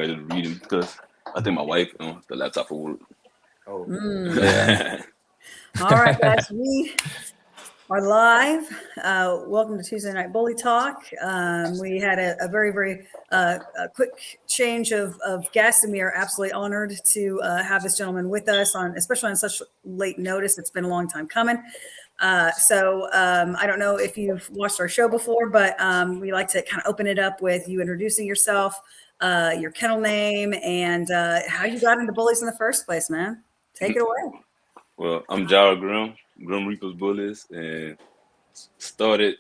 ready to read them because I think my wife on the laptop for work. Oh, Yeah. All right, guys, we are live. Welcome to Tuesday Night Bully Talk. We had a very, very a quick change of guests, and we are absolutely honored to have this gentleman with us especially on such late notice. It's been a long time coming. So I don't know if you've watched our show before, but we like to kind of open it up with you introducing yourself, your kennel name, and how you got into Bullies in the first place, man. Take it away. Well, I'm Jireh Grimm, Grimm Reapers Bullies, and started,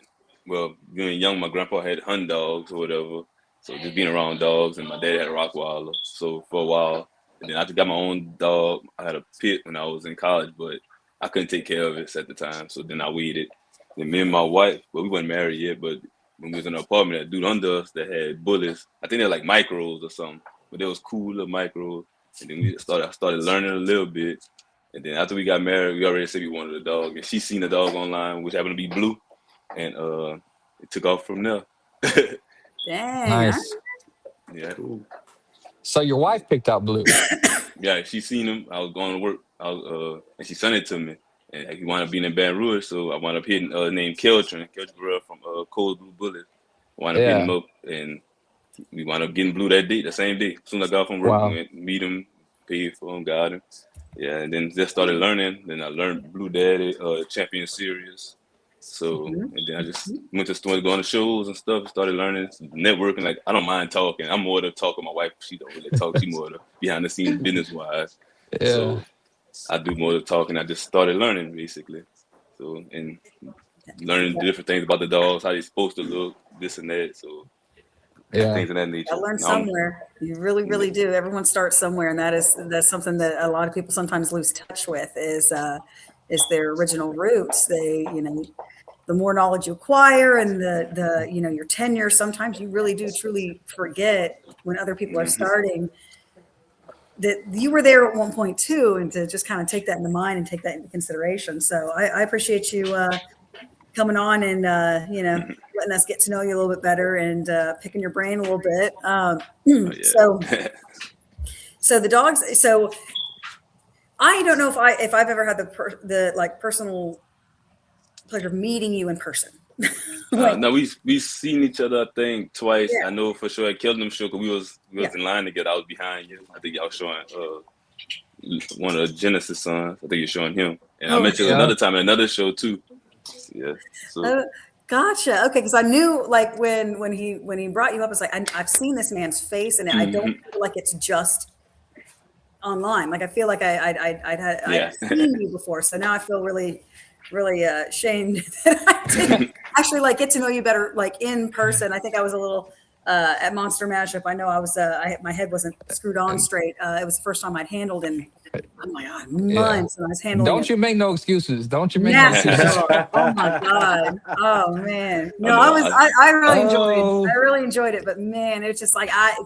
being young, my grandpa had hunting dogs or whatever. So just being around dogs, and my dad had a Rottweiler. So for a while, and then I just got my own dog. I had a pit when I was in college, but I couldn't take care of it at the time. So then I weeded. Then me and my wife, we weren't married yet, but when we was in an apartment, that dude under us that had bullies, I think they're like micros or something, but they was cool little micros. And then I started learning a little bit. And then after we got married, we already said we wanted a dog. And she seen a dog online, which happened to be blue. And it took off from there. Dang. Nice. Yeah. cool. So your wife picked out Blue. Yeah, she seen him. I was going to work. And she sent it to me. And he wound up being in Baton Rouge, so I wound up hitting named Keltrin Burrell from Cold Blue Bullet. Wound up hitting him up, and we wound up getting Blue that day, the same day. As soon as I got off from work, Wow. we went meet him, paid for him, got him. Yeah, and then just started learning. Then I learned Blue Daddy, Champion Series. So, and then I just went to store, going to shows and stuff, started learning, networking. Like, I don't mind talking. I'm more the talker. My wife, she don't really talk. She more the behind the scenes business-wise. Yeah. So I do more of the talking. I just started learning, basically. So, and learning different things about the dogs, how they're supposed to look, this and that. So, Yeah. things of that nature. I learned somewhere. You really, really do. Everyone starts somewhere, and that's something that a lot of people sometimes lose touch with is their original roots. They, the more knowledge you acquire and the your tenure, sometimes you really do truly forget when other people are starting that you were there at one point too, and to just kind of take that into mind and take that into consideration. So I appreciate you coming on and letting us get to know you a little bit better and picking your brain a little bit. So the dogs. So I don't know if I've ever had the personal pleasure of meeting you in person. No, we seen each other, I think, twice. Yeah. I know for sure at Killed Them Show, because we was in line together. I was behind you. I think y'all showing one of the Genesis sons. I think you're showing him. And I met you another time at another show too. Yeah. So. Gotcha. Okay, because I knew like when he brought you up, it's like I've seen this man's face, and I don't feel like it's just online. Like I feel like I've seen you before, so now I feel really ashamed that I didn't actually get to know you better in person. I think I was a little at Monster Mashup. I know I was my head wasn't screwed on straight. It was the first time I'd handled in oh my god months, and I was handling. Don't you make no excuses. Don't you make no excuses. Oh my god. Oh man. No, I really enjoyed it. I really enjoyed it, but man, it's just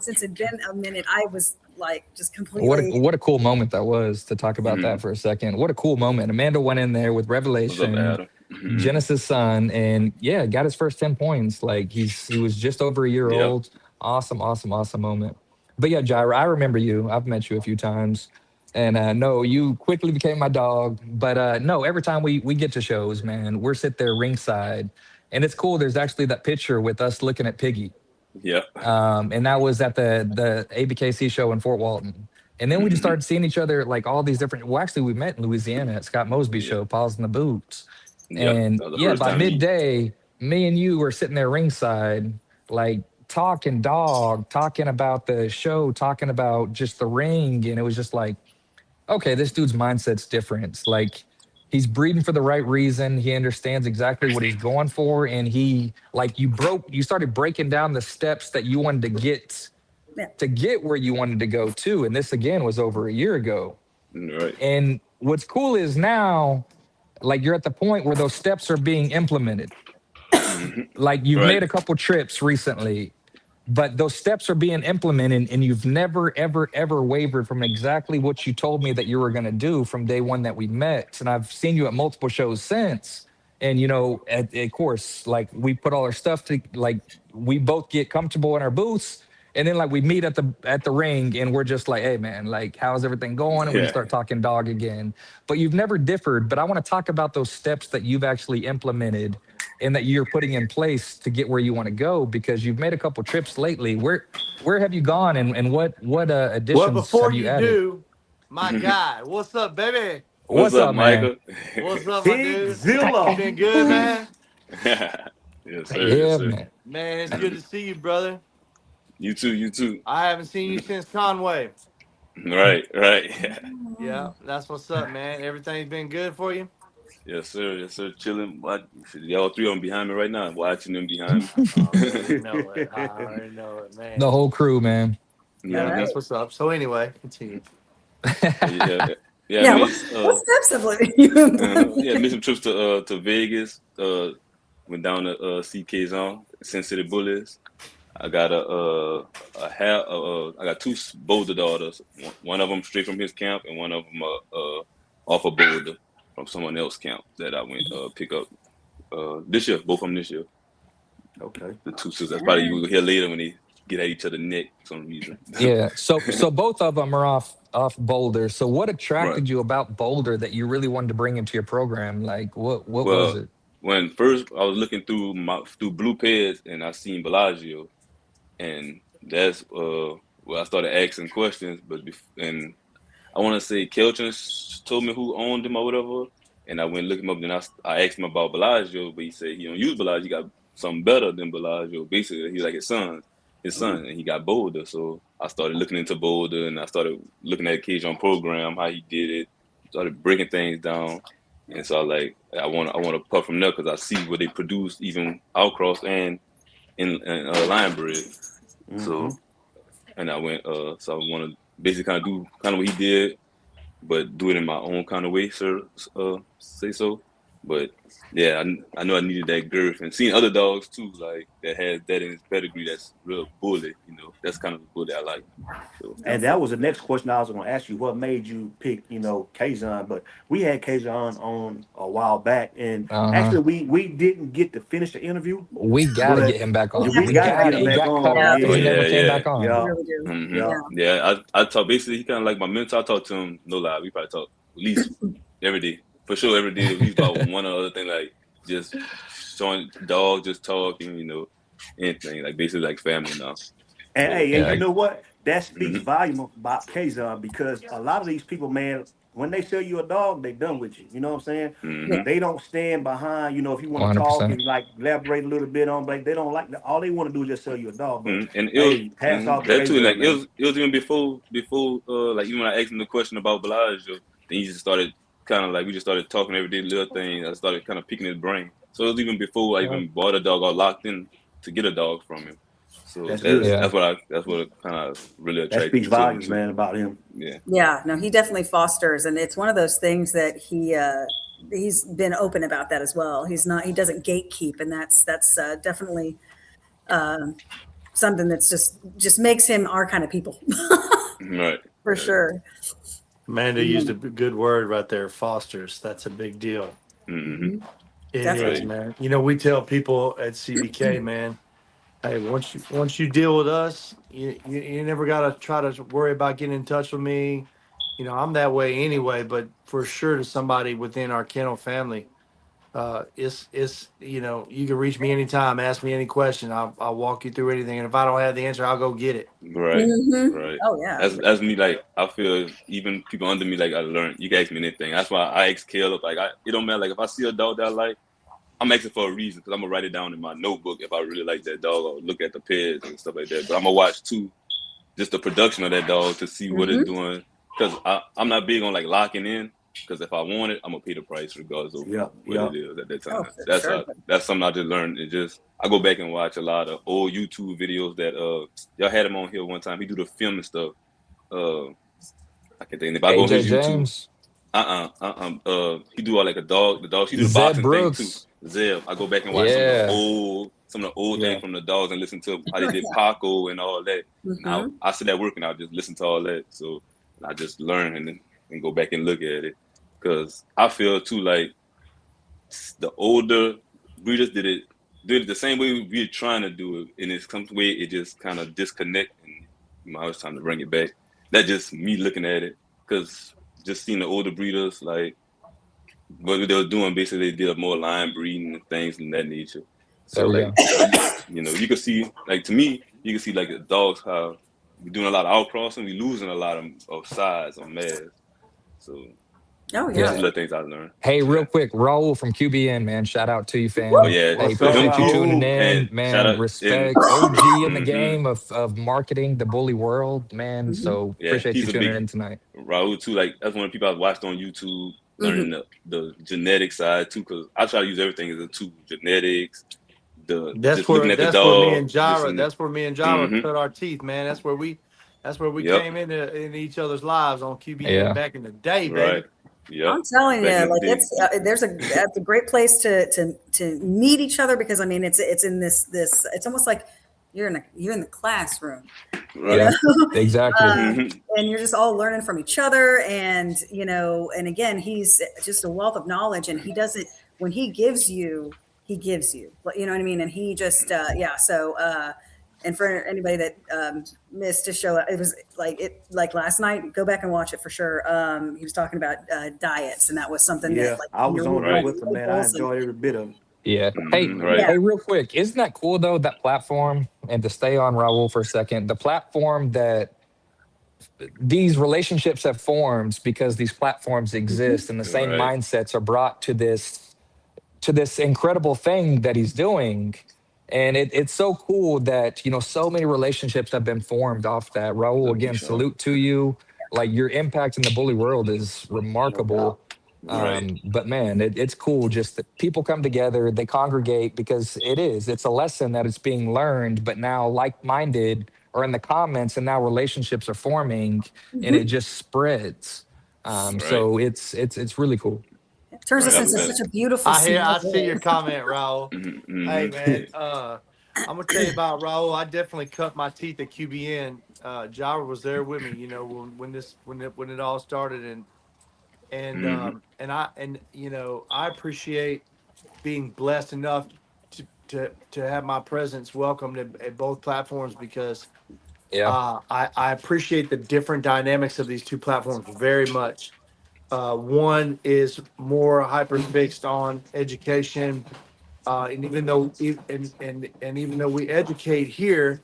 since it'd been a minute, I was just completely. What a cool moment that was to talk about that for a second. What a cool moment. Amanda went in there with Revelation, Genesis son, and got his first 10 points. He was just over a year old. Awesome moment. But yeah, Jireh, I remember you. I've met you a few times. And no, you quickly became my dog. But no, every time we get to shows, man, we're sit there ringside. And it's cool. There's actually that picture with us looking at Piggy. Yeah. And that was at the ABKC show in Fort Walton. And then we just started seeing each other all these different. Well, actually, we met in Louisiana at Scott Mosby's show, Paws in the Boots. And by midday, me and you were sitting there ringside, talking dog, talking about the show, talking about just the ring. And it was just okay, this dude's mindset's different. He's breeding for the right reason. He understands exactly what he's going for. And he, you started breaking down the steps that you wanted to get where you wanted to go to. And this again was over a year ago. Right. And what's cool is now, you're at the point where those steps are being implemented. You've made a couple trips recently, but those steps are being implemented, and you've never, ever, ever wavered from exactly what you told me that you were going to do from day one that we met. And I've seen you at multiple shows since. And, of course, we put all our stuff to, we both get comfortable in our booths. And then like we meet at the ring and we're just like, hey man, like how's everything going? And we just Yeah. start talking dog again. But you've never differed. But I want to talk about those steps that you've actually implemented and that you're putting in place to get where you want to go, because you've made a couple trips lately. Where have you gone, and what Well, additions before have you you added? do, my guy, what's up, baby? What's What's up, up, man? Michael? What's up, my Hey, dude? You Zilla. been good, man? Yes, sir. Yes, yeah, sir. man. Man, it's good to see you, brother. You too. You too. I haven't seen you since Conway. Right. Right. Yeah, that's what's up, man. Everything's been good for you? Yes, sir. Yes, sir. Chilling. Y'all three of them behind me right now. Watching them behind I me. already know it. I already know it, The man. whole crew, man. All Yeah, hmm that's right. what's up. So anyway, continue. Yeah. Yeah. I Yeah. made What steps have you? yeah, made some trips to Vegas. Went down to CK Zone, Sin City Bullies. I got I got two Boulder daughters. One of them straight from his camp, and one of them off of Boulder from someone else camp that I went pick up this year. Both of them this year. Okay. The two sisters. That's probably you will hear later when they get at each other's neck for some reason. Yeah. So both of them are off Boulder. So what Right. attracted you about Boulder that you really wanted to bring into your program? Like what was Well, it? when first I was looking through Blue Pairs and I seen Bellagio, and that's where I started asking questions. And I want to say Kelton told me who owned them or whatever, and I went look him up. Then I asked him about Bellagio, but he said he don't use Bellagio. He got something better than Bellagio. Basically, he like his son, and he got Boulder. So I started looking into Boulder, and I started looking at Cajun program, how he did it, started breaking things down. And so I want to puff from there because I see what they produce even outcross and in Lion Bread. Mm-hmm. So and I went so I want to basically kind of do kind of what he did, but do it in my own kind of way, sir. Say so. But yeah, I know I needed that girth and seeing other dogs too, like that has that in his pedigree. That's real bully, you know. That's kind of the bully I like. So Oh, And that was the next question I was going to ask you. What made you pick, Kazan? But we had Kazan on a while back, and Uh-huh. actually we didn't get to finish the interview, We gotta get but him back we on. we have We to got get to get got him he back got cut on. Yeah, off and oh he Yeah, never came yeah, back we on. yeah. really do. hmm Yeah. yeah. I talk basically. He kind of like my mentor. I talk to him no lie. We probably talk at least every day for sure. Every day at least about one or other thing like just showing dog, just talking, you know, anything like basically like family now. And So hey, and you Yeah. like. know what? That speaks hmm volume about Kazan, because a lot of these people, man, when they sell you a dog, they done with you. You know what I'm saying? Yeah. hmm They don't stand behind, if you want to talk 100%. and like elaborate a little bit on, like they don't like all they want to do is just sell you a dog. But And it was hey, hats off to that too. Like Kazan, man. it was even before like even when I asked him the question about Bellagio, then he just started kind of like we just started talking every day little things. I started kind of picking his brain. So it was even before I Uh, even bought a dog or locked in to get a dog from him. So that's good. Yeah. that's what kind of really That attracted speaks me to him volumes, too. man, about him. Yeah. Yeah. No, he definitely fosters, and it's one of those things that he's been open about that as well. He doesn't gatekeep, and that's definitely something that's just makes him our kind of people Right. for Right. sure. Amanda used Yeah. a good word right there, fosters. That's a big deal. hmm Mhm. It is, Definitely. Right. man. We tell people at CBK, man, hey, once you deal with us, you never gotta try to worry about getting in touch with me. I'm that way anyway, but for sure to somebody within our kennel family, it's you can reach me anytime, ask me any question. I'll walk you through anything. And if I don't have the answer, I'll go get it. Right. Hmm. Right. Oh yeah. That's me. Like I feel even people under me like I learn. You can ask me anything. That's why I ask Caleb. Like it don't matter. Like if I see a dog that I like, I'm asking for a reason because I'm gonna write it down in my notebook if I really like that dog or look at the pairs and stuff like that. But I'm gonna watch too just the production of that dog to see what it's Hmm. doing. Because I'm not big on like locking in. Because if I want it, I'm gonna pay the price regardless of Yeah, what yeah. it is at that Oh, time. for sure. That's something I just learned. It just I go back and watch a lot of old YouTube videos that y'all had him on here one time. He do the film and stuff. Uh, I can't think. If I go on AJ his YouTube, James, he do all like the dogs. He do the Zeb boxing thing too. Brooks. Zeb. I go back and watch Yeah. some of the old things Yeah. from the dogs and listen to how they Oh did yeah. Paco and all that. And Hmm. I sit at work and I just listen to all that. So I just learn and go back and look at it because I feel too like the older breeders did it do it the same way we're trying to do it, and it's some way it just kind of disconnect, and now it's time to bring it back. That's just me looking at it, because just seeing the older breeders, like what they were doing, basically they did more line breeding and things in that nature. So There we like go. you can see, like, to me, you can see like the dogs, how we're doing a lot of outcrossing, we losing a lot of size or mass. So Oh just Yeah. yeah. little things I learned. Hey, real Yeah. quick, Raul from QBN, man. Shout out to you, Oh fam. yeah, Hey, What's up, them appreciate you two, tuning Raul? in, and shout man. out and Respect. OG in the hmm game of marketing the bully world, man. Hmm. So yeah, appreciate you he's a tuning big in tonight. Raul too. Like that's one of the people I watched on YouTube, Hmm. learning the genetic side too. Because I try to use everything as a tool: genetics, the That's just looking where at the that's where me dog, and just Jireh in it. that's where me and Jireh Mm-hmm. cut our teeth, man. That's where we Yep. came into each other's lives on QBN Yeah. back in the day, Right. baby. Yep. I'm telling Back you, in the like day. that's a great place to meet each other, because I mean it's in this it's almost like you're in the classroom, you know. Right. Yeah. Exactly. um, Mm-hmm. and you're just all learning from each other, and and again, he's just a wealth of knowledge, and he doesn't when he gives you, you know what I mean, and he just yeah. So and for anybody that missed his show, it was like last night. Go back and watch it for sure. He was talking about diets, and that was something that, Yeah, like, I was on there Right. with him, man. I labels and enjoyed every bit of it. Yeah. Hey, Mm-hmm. Right. yeah. hey, real quick, isn't that cool though? That platform, and to stay on Raul for a second, the platform that these relationships have formed because these platforms Mhm. exist and the same Right. mindsets are brought to this incredible thing that he's doing. And it's so cool that, so many relationships have been formed off that. Raul, So for again, sure. salute to you. Like your impact in the bully world is No doubt. remarkable. Right. But man, it's cool just that people come together, they congregate because it's a lesson that is being learned, but now like-minded are in the comments and now relationships are forming and it Mhm. just spreads. Right. So it's really cool. It turns Right. us I into feel such it. a beautiful I small see your world. comment, Raul. Mm-hmm. Hey Mm-hmm. man, I'm gonna tell you about Raul. I definitely cut my teeth at QBN. Java was there with me, when it all started, Mm-hmm. I appreciate being blessed enough to have my presence welcomed at both platforms, because Yeah. I appreciate the different dynamics of these two platforms very much. One is more hyper fixed on education, and even though we educate here,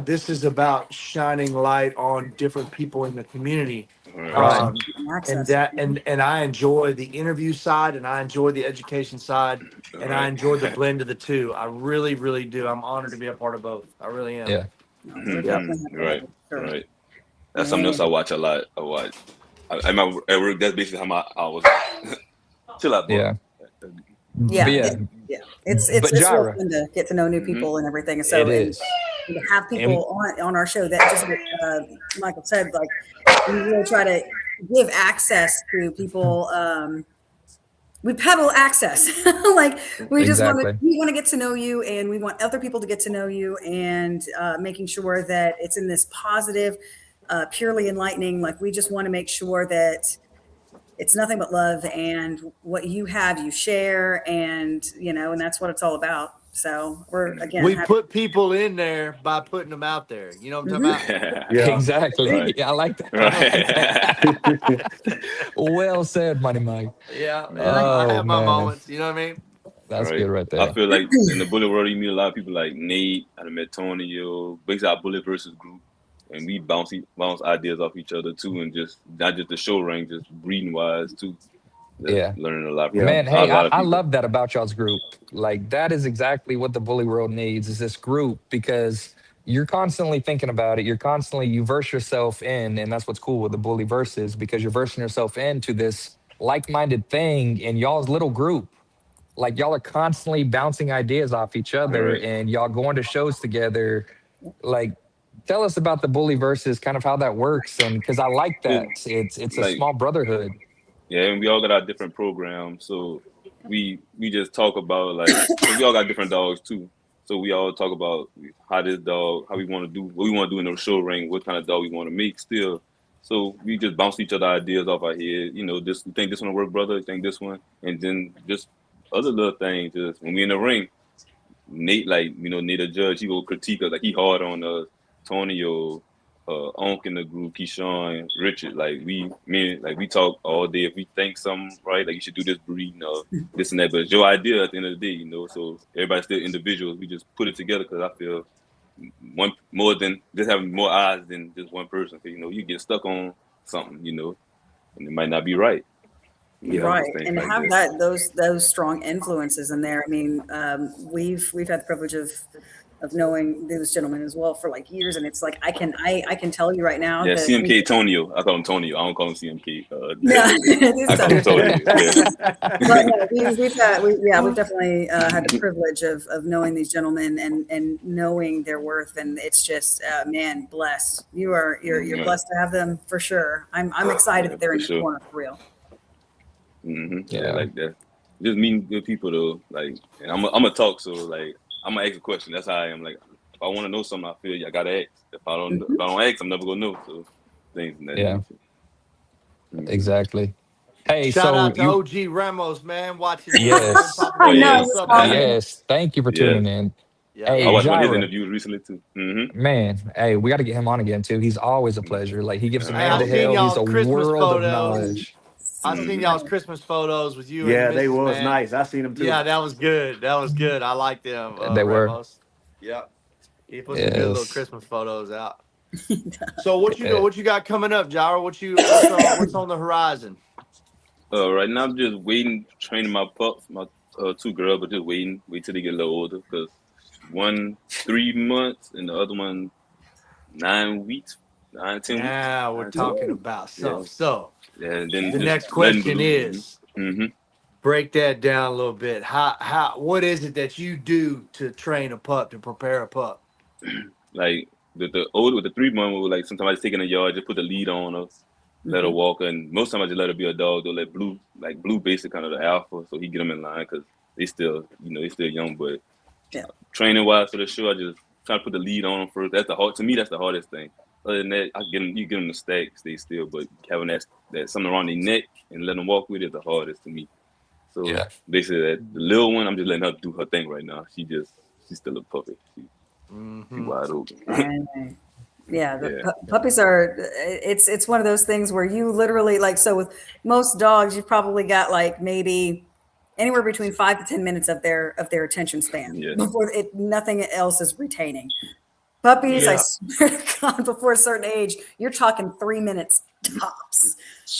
this is about shining light on different people in the community. Right. Right. Um, and Access. that and I enjoy the interview side, and I enjoy the education side, and I Right. enjoy the blend of the two. I really, really do. I'm honored to be a part of both. I really am. Yeah. No, we're Yeah. definitely Mm-hmm. happy to have Right. you, for sure. Right. That's something else Man. I watch a lot. I watch. At work, that's basically how my I was. Chill out, boy. Yeah. But Yeah, yeah. yeah. It's real Jira, fun to get to know new Mm-hmm. people and everything. And it so, is. and to have And people on our show, that just what Michael said, like, we really try to give access to people. We peddle access. Like, exactly. we want to get to know you, and we want other people to get to know you, and making sure that it's in this positive, purely enlightening. Like, we just want to make sure that it's nothing but love, and what you have, you share, and and that's what it's all about. So we're again We happy. put people in there by putting them out there. You know what I'm Mhm. talking about? Mm-hmm. Yeah. Exactly. Right. Yeah, I like that. I like Right. that. Well said, Money Mike. Yeah, yeah. Yeah. I Oh have my man. moments. You know what I mean? That's Right. good right I there. feel like in the bullet world, you meet a lot of people like Nate. I done met Tonio. Basically, our bullet versus group, and we bounce ideas off each other too, and just not just the show ring, just breeding wise too. Just Yeah. learning a lot Yeah. from Man, a hey, lot of I people. love that about y'all's group. Like that is exactly what the bully world needs is this group because you're constantly thinking about it. You verse yourself in, and that's what's cool with the bully verses because you're versing yourself into this like-minded thing in y'all's little group. Like y'all are constantly bouncing ideas off each All other right. and y'all going to shows together. Like tell us about the bully verses, kind of how that works. And because I like Well, that. It's a like, small brotherhood. yeah, and we all got our different programs, so we just talk about, like, because we all got different dogs too. So we all talk about how we want to do, what we want to do in the show ring, what kind of dog we want to make still. So we just bounce each other ideas off our head. This, you think this one will work, brother? You think this one? And then just other little things. Just when we in the ring, Nate, like, Nate a judge, he go critique us, like he hard on us, Tonio, Onk in the group, Keyshawn, Richard, like we talk all day. If we think something right, like you should do this breeding or this and that, but it's your idea at the end of the day, so everybody's still individuals. We just put it together because I feel one more than just having more eyes than just one person. Cause, you get stuck on something, and it might not be right. Right, Just things and like have that. those strong influences in there. I mean, we've had the privilege of knowing those gentlemen as well for like years, and it's like I can tell you right now Yeah, that CMK Tonio. I call him Tonio. I don't call him CMK. no, I it's call him Tonio. Yeah. but no, we've definitely had the privilege of knowing these gentlemen and knowing their worth, and it's just man, blessed. You're Yeah, blessed to have them for sure. I'm excited that they're for in your sure. corner for real. Yeah, Yeah. like that. Just meeting good people though. Like, and I'm a talk, so like I'm gonna ask a question. That's how I am. Like, if I want to know something, I feel I gotta ask. If I don't ask, I'm never gonna know. So things in that Yeah. nature. Exactly. Hey, Shout so out to you OG Ramos, man, watching in, man. yes. Papa Oh I Bear, know yeah, what's he's up, man? awesome. Yes. Thank you for yeah. tuning in. Yeah, I Hey, love watched it. one of his Jireh, interviews recently too. man. Hey, we got to get him on again too. He's always a pleasure. Like he gives a Hey, man I to seen hell. He's y'all's a Christmas world of photos. knowledge. I seen y'all's Christmas photos with you and the Yeah, they missus, was man. nice. I seen them too. Yeah, that was good. That was good. I like them, They were. Ramos. Yep. He put some good little Yes. Christmas photos out. So what you Yeah. what you got coming up, Jara? What's on the horizon? Right now I'm just waiting, training my pups, my two girls, but just wait till they get a little older. Cause one 3 months and the other one 9 weeks, 9 10 weeks, Now we're 9 10 weeks. talking about Yeah, stuff. So yeah, and then the just next letting question blue. is, Mm-hmm. break that down a little bit. What is it that you do to train a pup, to prepare a pup? Like the older with the 3 month, like sometimes I just take in the yard, just put the lead on her, let her Mhm. walk, and most times I just let her be a dog. They'll let Blue basic kind of the alpha, so he get them in line because they still young, but Yeah. training wise for the show, I just try to put the lead on them first. That's the hard to me. That's the hardest thing. Other than that, you get them to stack, stay still, but having that something around their neck and let them walk with it is the hardest to me. So Yeah. basically, the little one, I'm just letting her do her thing right now. She's still a puppy. She Mm-hmm. wide open. And yeah, the Yeah, puppies are. It's one of those things where you literally like. So with most dogs, you've probably got like maybe anywhere between 5 to 10 minutes of their attention span yeah, before nothing else is retaining. Puppies, I Yeah. swear to God, before a certain age, you're talking 3 minutes tops,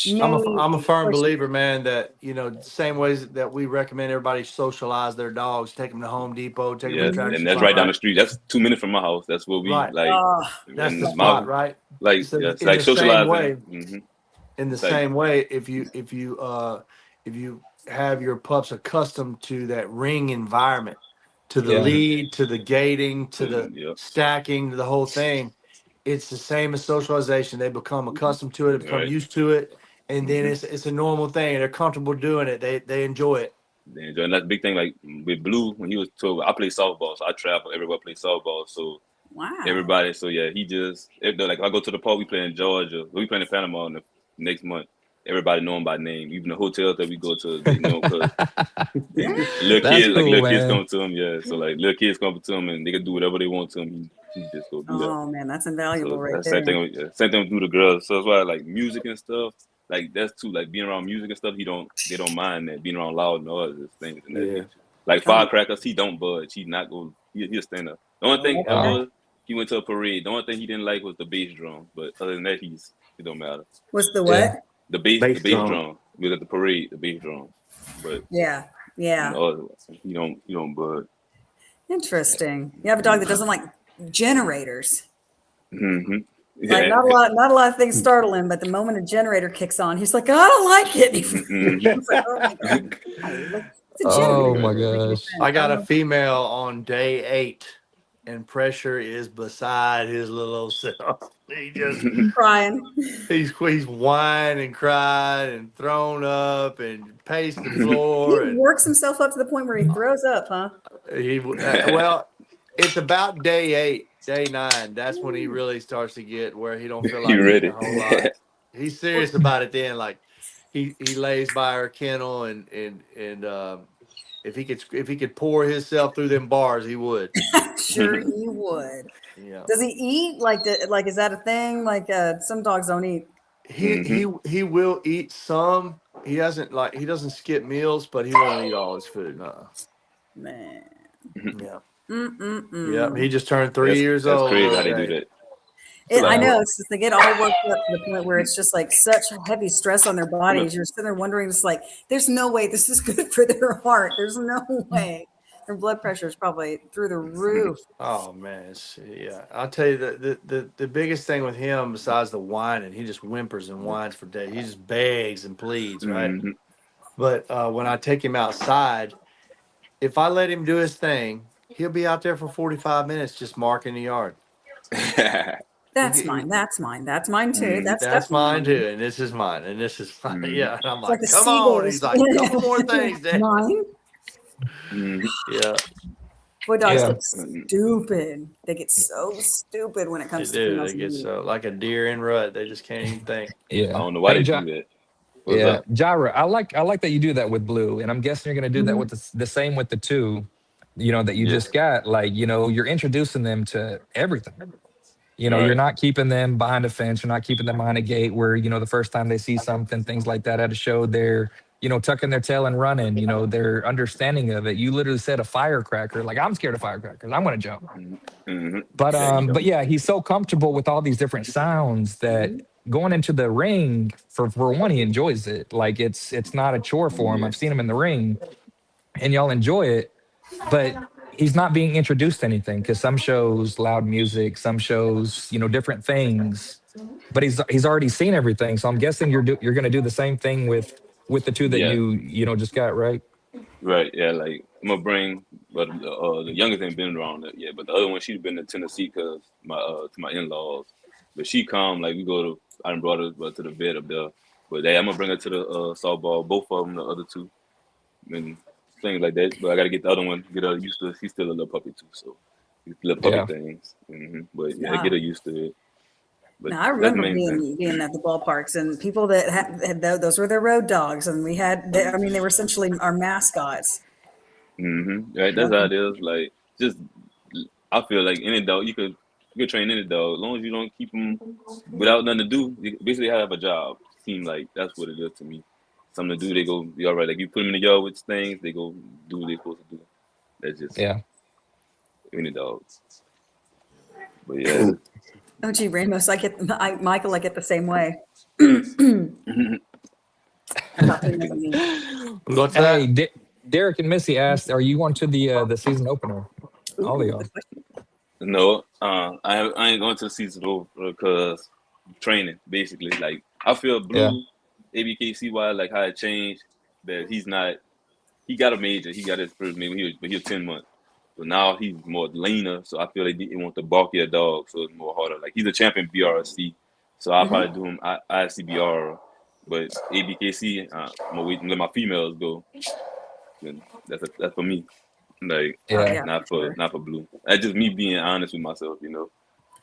maybe I'm a firm pushing. believer, man, that same ways that we recommend everybody socialize their dogs, take them to Home Depot, take them to yeah. Tractor And that's Supply, right down right? the street. That's 2 minutes from my house. That's what we Right. like. Oh, That's the And my spot, right? So yeah, it's in like the same socializing. way, in the It's like same way, if you have your pups accustomed to that ring environment, to the Yeah. lead, to the gating, to the yeah, stacking, to the whole thing, it's the same as socialization. They become accustomed to it, they become right. used to it, and then it's a normal thing. They're comfortable doing it. They enjoy it. And that's the big thing. Like with Blue, when he was 12, I play softball, so I travel everywhere. I play softball, so wow. everybody. So yeah, if I go to the park, we play in Georgia. We play in Panama in the next month. Everybody know him by name. Even the hotels that we go to, they know because Yeah. That's cool, little kids man. come to him. Yeah, so like little kids come to him and they can do whatever they want to him. He just go do that. Oh man, that's invaluable So right that's there. same thing with the girls. So that's why like music and stuff. Like that's too like being around music and stuff. They don't mind that being around loud noises, things in that Yeah. nature. Like Oh, firecrackers, he don't budge. He not go. He'll stand up. The only thing okay. Wow. ever he went to a parade. The only thing he didn't like was the bass drum. But other than that, it don't matter. Was the Yeah. what? The Bass bass drum. drum. We was at the parade, the bass drum. But Yeah. Yeah. otherwise, you don't budge. Interesting. You have a dog that doesn't like generators. Mm-hmm. Like Yeah. not a lot of things startle him, but the moment a generator kicks on, he's like, I don't like it. Mm-hmm. It's like, oh my God. Why? Like, it's a Oh generator. my It doesn't make any gosh. sense. I I got don't a know. female on day 8, and Pressure is beside his little old self. Crying. He's whined and cried and thrown up and paced the He floor, and works himself up to the point where he throws up, huh? well, it's about day 8, day 9. That's when he really starts to get where he don't feel like You eating a ready? whole lot. He's serious about it then. Like he lays by her kennel and If he could pour himself through them bars, he would. Sure, he would. Yeah. Does he eat? Like, is that a thing? Like, some dogs don't eat. He will eat some. He doesn't skip meals, but he won't eat all his food. No. Man. Yeah. Mm-mm-mm. Yeah. He just turned 3 years That's old. crazy how they do that. I know. It's just, they get all worked up to the point where it's just like such heavy stress on their bodies. You're sitting there wondering, just like, there's no way this is good for their heart. There's no way. Their blood pressure is probably through the roof. Oh man, yeah. I'll tell you the biggest thing with him, besides the whining, he just whimpers and whines for days. He just begs and pleads, right? But when I take him outside, if I let him do his thing, he'll be out there for 45 minutes just marking the yard. That's mine. That's mine. That's mine too. That's mine too. And this is mine. And this is mine. Yeah. And I'm It's like the come on. seagulls. He's like, a couple more things, Dad. Mine. Yeah. Boy, dogs get stupid. They get so stupid when it comes to females. They get so like a deer in rut. They just can't even think. I don't know why they do that. What's Jireh, I like that you do that with Blue, and I'm guessing you're going to do that with the same with the two, that you just got. Like, you're introducing them to everything. You're not keeping them behind a fence. You're not keeping them behind a gate where, the first time they see something, things like that at a show, they're, tucking their tail and running, their understanding of it. You literally said a firecracker. Like, I'm scared of firecrackers. I'm going to jump. But yeah, he's so comfortable with all these different sounds that going into the ring, for one, he enjoys it. Like, it's not a chore for him. I've seen him in the ring and y'all enjoy it, but he's not being introduced to anything, because some shows loud music, some shows different things, but he's already seen everything. So I'm guessing you're going to do the same thing with the two that you just got, right? Right. Yeah. Like, I'm gonna bring, but the youngest ain't been around it yet, but the other one, she's been to Tennessee because to my in-laws. But she come, like, I done brought her to the vet up there. But I'm gonna bring her to the softball, both of them, the other two, and things like that. But I gotta get the other one, get her used to it. She's still a little puppy too, so little puppy things. But get her used to it. But now, I remember being at the ballparks, and people that had those were their road dogs, and we had, they were essentially our mascots. Right, that's how it is. Like, just, I feel like any dog, you could train any dog as long as you don't keep them without nothing to do. You basically have a job. Seem like that's what it is to me. Something to do, they go be all right. Like, you put them in the yard with things, they go do what they're supposed to do. That's just any dogs. But yeah. Oh, gee, Ramos, Michael, I get the same way. What's hey, that? Derek and Missy asked, "Are you going to the season opener?" All of y'all. No, I ain't going to the season over because training, basically. Like, I feel Blue, ABKC wise, like how it changed. That he got a major. He got his first major, but he was 10 months. So now he's more leaner. So I feel like he wants the bulkier dog, so it's more harder. Like, he's a champion BRC, so I'll probably do him ICBR. But ABKC, I'm gonna wait and let my females go. And that's for me. Like, not for Blue. That's just me being honest with myself,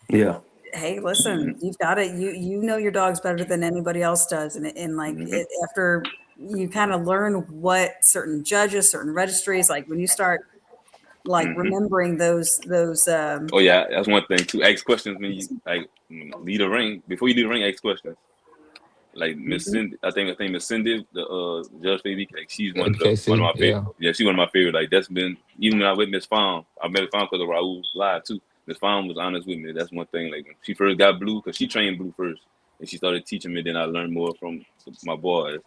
Yeah. Hey, listen, you've got it. You know your dogs better than anybody else does, and like after you kind of learn what certain judges, certain registries, like when you start like remembering those. Oh yeah, that's one thing too. Ask questions when you lead a ring. Before you do the ring, ask questions. Like Miss Cindy, I think Miss Cindy, the judge baby, like, she's one of my favorite. Yeah, she's one of my favorite. Like, that's been, even when I with Miss Fawn, I met Fawn because of Raul live too. Miss Fawn was honest with me. That's one thing. Like, when she first got Blue, because she trained Blue first, and she started teaching me. Then I learned more from my boys.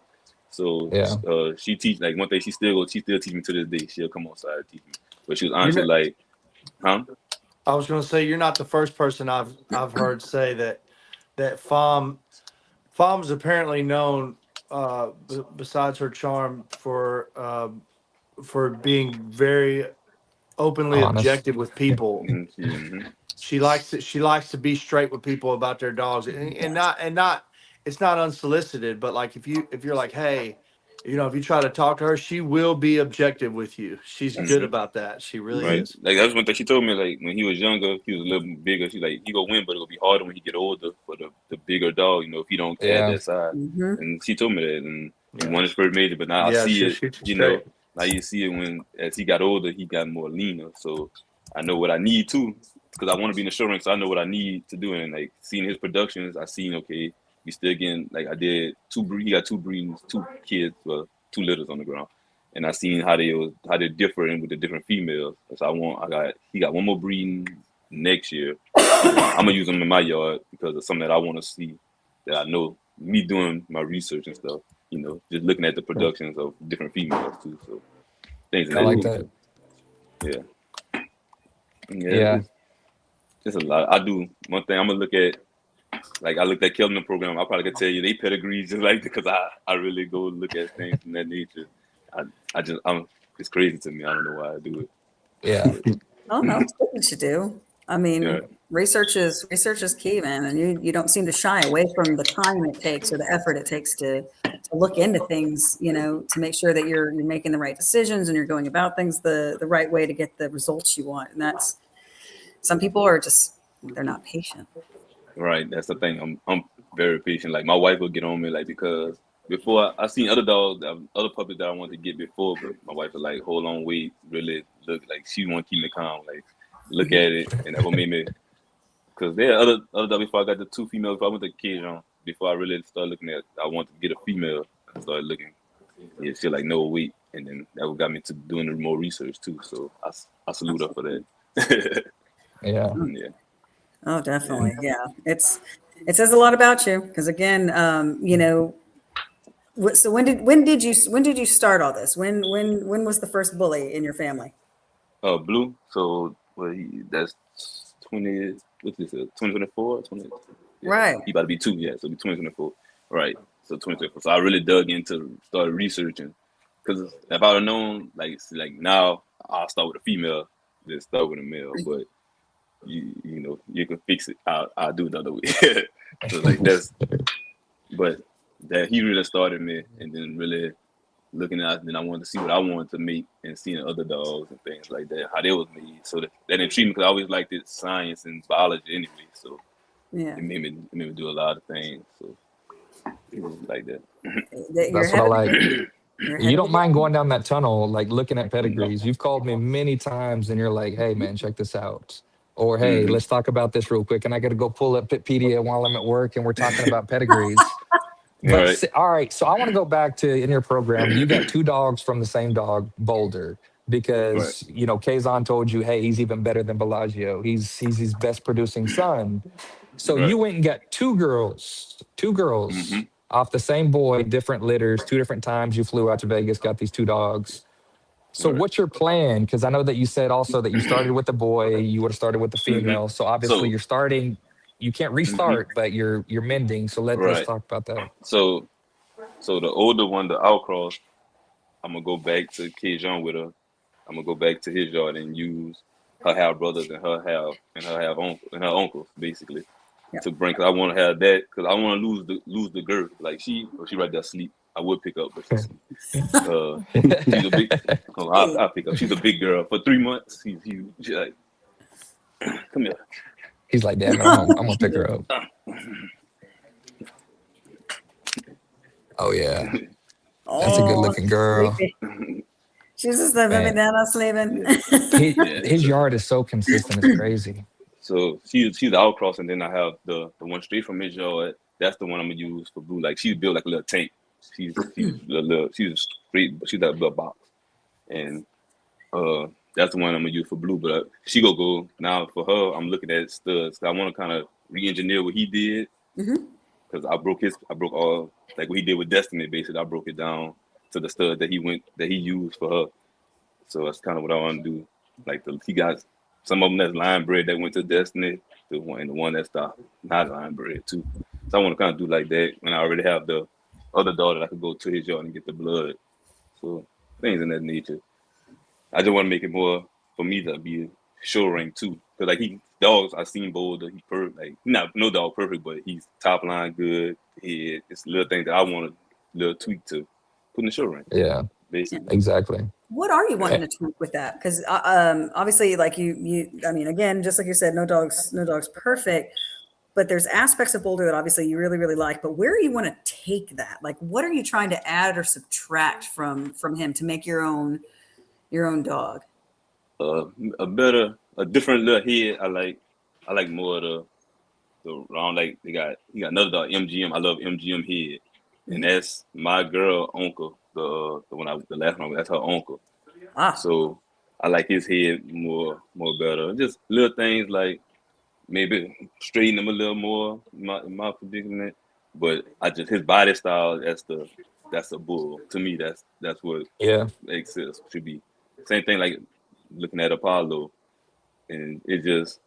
So she teach, like, one thing she still teach me to this day. She'll come outside and teach me. But she was honestly like, huh? I was going to say, you're not the first person I've heard say that Fam's apparently known, besides her charm, for being very openly objective with people. She likes to be straight with people about their dogs, and not it's not unsolicited, but like if you're like, hey, if you try to talk to her, she will be objective with you. She's good about that. She really is. Like, that's one thing she told me. Like, when he was younger, he was a little bigger. She's like, he gonna win, but it'll be harder when he get older for the bigger dog. If he don't add that side. And she told me that, and he won his first major. But now I see it. now you see it as he got older, he got more leaner. So I know what I need to, because I want to be in the show ring. So I know what I need to do. And like seeing his productions, I seen, okay, we still getting, like I did he got two breedings, two kids, well, two litters on the ground. And I seen how they're different with the different females. So he got one more breeding next year. I'm gonna use them in my yard because of something that I want to see, that I know, me doing my research and stuff, just looking at the productions of different females too. So things in I that like that. nature. Yeah. Yeah. It's a lot. I do one thing. I'm gonna look at, like I looked at Kelvin program. I probably could tell you they pedigrees just like, because I really go look at things from that nature. It's crazy to me. I don't know why I do it. Yeah. Oh no, it's what you should do. I Yeah. mean, research is key, man, and you don't seem to shy away from the time it takes or the effort it takes to look into things, to make sure that you're making the right decisions and you're going about things the right way to get the results you want. And that's, some people are just, they're not patient. Right. That's the thing. I'm very patient. Like my wife will get on me, like, because before I seen other dogs, other puppies that I wanted to get before, but my wife was like, hold on, wait, really look, like she want to keep me calm, like look at it, and that what made me. Because there are other dogs before I got the two females. Before I went to Cajun, before I really started looking at, I wanted to get a female. I started looking. Yeah, she like, no, wait, and then that what got me to doing more research too. So I salute her for that. Yeah. Yeah. Oh, definitely. Yeah. It says a lot about you. Because again, so when did you start all this? When was the first bully in your family? Blue. So that's 20. What's this? 2024. 20. Yeah, Right. he about to be 2. Yeah, so be 2024. Right. So 2024. So I really dug into, started researching, because if I would have known, like now, I'll start with a female, then start with a male. But you can fix it. I'll do it the other way. So like but that he really started me, and then really looking at, then I wanted to see what I wanted to make, and seeing other dogs and things like that, how they was made. So that intrigued me, because I always liked it, science and biology anyway. So Yeah. it made me do a lot of things. So it was like that. You're That's what I ahead of the like. game. You're ahead You of the don't mind game. going down that tunnel, like looking at No. pedigrees. You've called me many times and you're like, hey, man, check this out. Or, hey, Mm-hmm. let's talk about this real quick. And I got to go pull up Pitpedia while I'm at work and we're talking about pedigrees. All But right. all right, so I want to go back to in your program. You got two dogs from the same dog, Boulder, Right. because Kazan told you, hey, he's even better than Bellagio. He's his best producing son. So Right. you went and got two Mm-hmm. girls off the same boy, different litters, two different times you flew out to Vegas, got these two dogs. So Right. what's your plan? Because I know that you said also that you started with the boy, you would have started with the Mm-hmm. female. So obviously So. you're starting, you can't Mm-hmm. restart, but you're mending. So let's Right. talk about that. So the older one, the outcross, I'm gonna go back to Cajun with her. I'm gonna go back to his yard and use her half brothers and her half uncle and her uncles, basically, Yeah. to bring. Cause I want to have that, because I want to lose the girth. Like she right there asleep. I would pick up, but she's asleep. She's a big. Oh, I'll pick up. She's a big girl. For 3 months, she's like, come here. He's like, damn it, I'm gonna pick her up. Oh yeah, that's a good Oh, looking girl. sleepy. She's just like, baby, Man, Dad, sleeping. Yeah. his yard is so consistent, it's crazy. So she's the outcross, and then I have the one straight from his yard. That's the one I'm gonna use for Blue. Like she's built like a little tank. She's straight, but she's that little box, and that's the one I'm gonna use for Blue. But she go now for her. I'm looking at studs. I want to kind of re-engineer what he did, because I broke all, like what he did with Destiny. Basically, I broke it down to the stud that he used for her. So that's kind of what I want to do. Like he got some of them that's line bred that went to Destiny, and the one that's not line bred too. So I want to kind of do like that when I already have the other dog that I could go to his yard and get the blood. So things in that nature. I just want to make it more for me to be show ring too. Cause like dogs, I seen Boulder, he perfect. Like not no dog perfect, but he's top line good. It's little things that I want a little tweak to put in the show ring, Yeah, basically. exactly. What are you wanting Eh, to tweak with that? Because obviously, like you, I mean, again, just like you said, no dog's perfect. but there's aspects of Boulder that obviously you really, really like, but where do you want to take that? Like, what are you trying to add or subtract from him to make your own dog? A different little head. I like more of the round. Like he got another dog, MGM. I love MGM head, and Mm-hmm. that's my girl uncle. The last one, that's her uncle. Ah. So I like his head more better. Just little things like maybe straighten him a little more in my predicament. But I just his body style. That's a bull to me. That's what Yeah. makes it should be. Same thing like looking at Apollo, and it just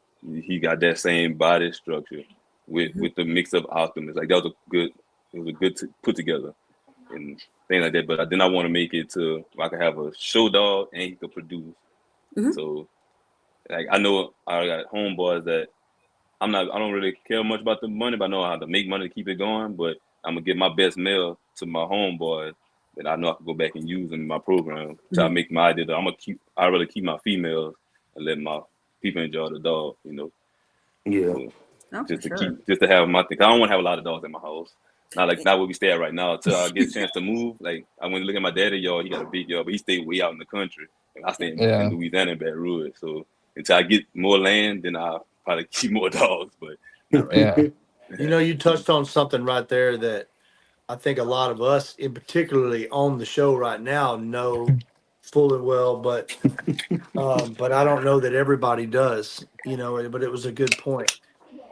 he got that same body structure with the mix of Optimus. Like that was a good. It was a good put together and things like that. But then I want to make it to where I can have a show dog and he could produce. Mm-hmm. So like I know I got homeboys that I don't really care much about the money, but I know how to make money to keep it going. But I'm gonna give my best male to my homeboys that I know I can go back and use in my program till I Mm-hmm. make my idea. I rather keep my females and let my people enjoy the dog, Yeah. So Oh, for sure. just to have my thing. I don't want to have a lot of dogs in my house. Not where we stay at right now. Until I get a chance to move. Like I went to look at my daddy yard. He got a big yard, but he stayed way out in the country. And I stay in Yeah. Louisiana in Baton Rouge. So until I get more land, then I'll probably keep more dogs. But not right Yeah. now. You know, you touched on something right there that I think a lot of us, in particularly on the show right now, know full and well, but I don't know that everybody does. But it was a good point.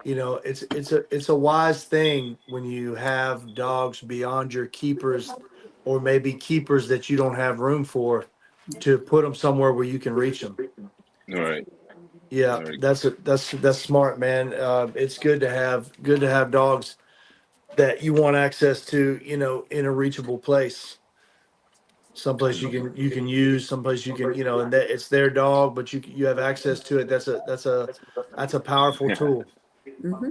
It's a wise thing when you have dogs beyond your keepers, or maybe keepers that you don't have room for, to put them somewhere where you can reach them. All right. Yeah, All right. that's smart, man. It's good to have dogs that you want access to, in a reachable place, someplace you can use, someplace you can, and that it's their dog, but you have access to it. That's a powerful tool. Mm-hmm.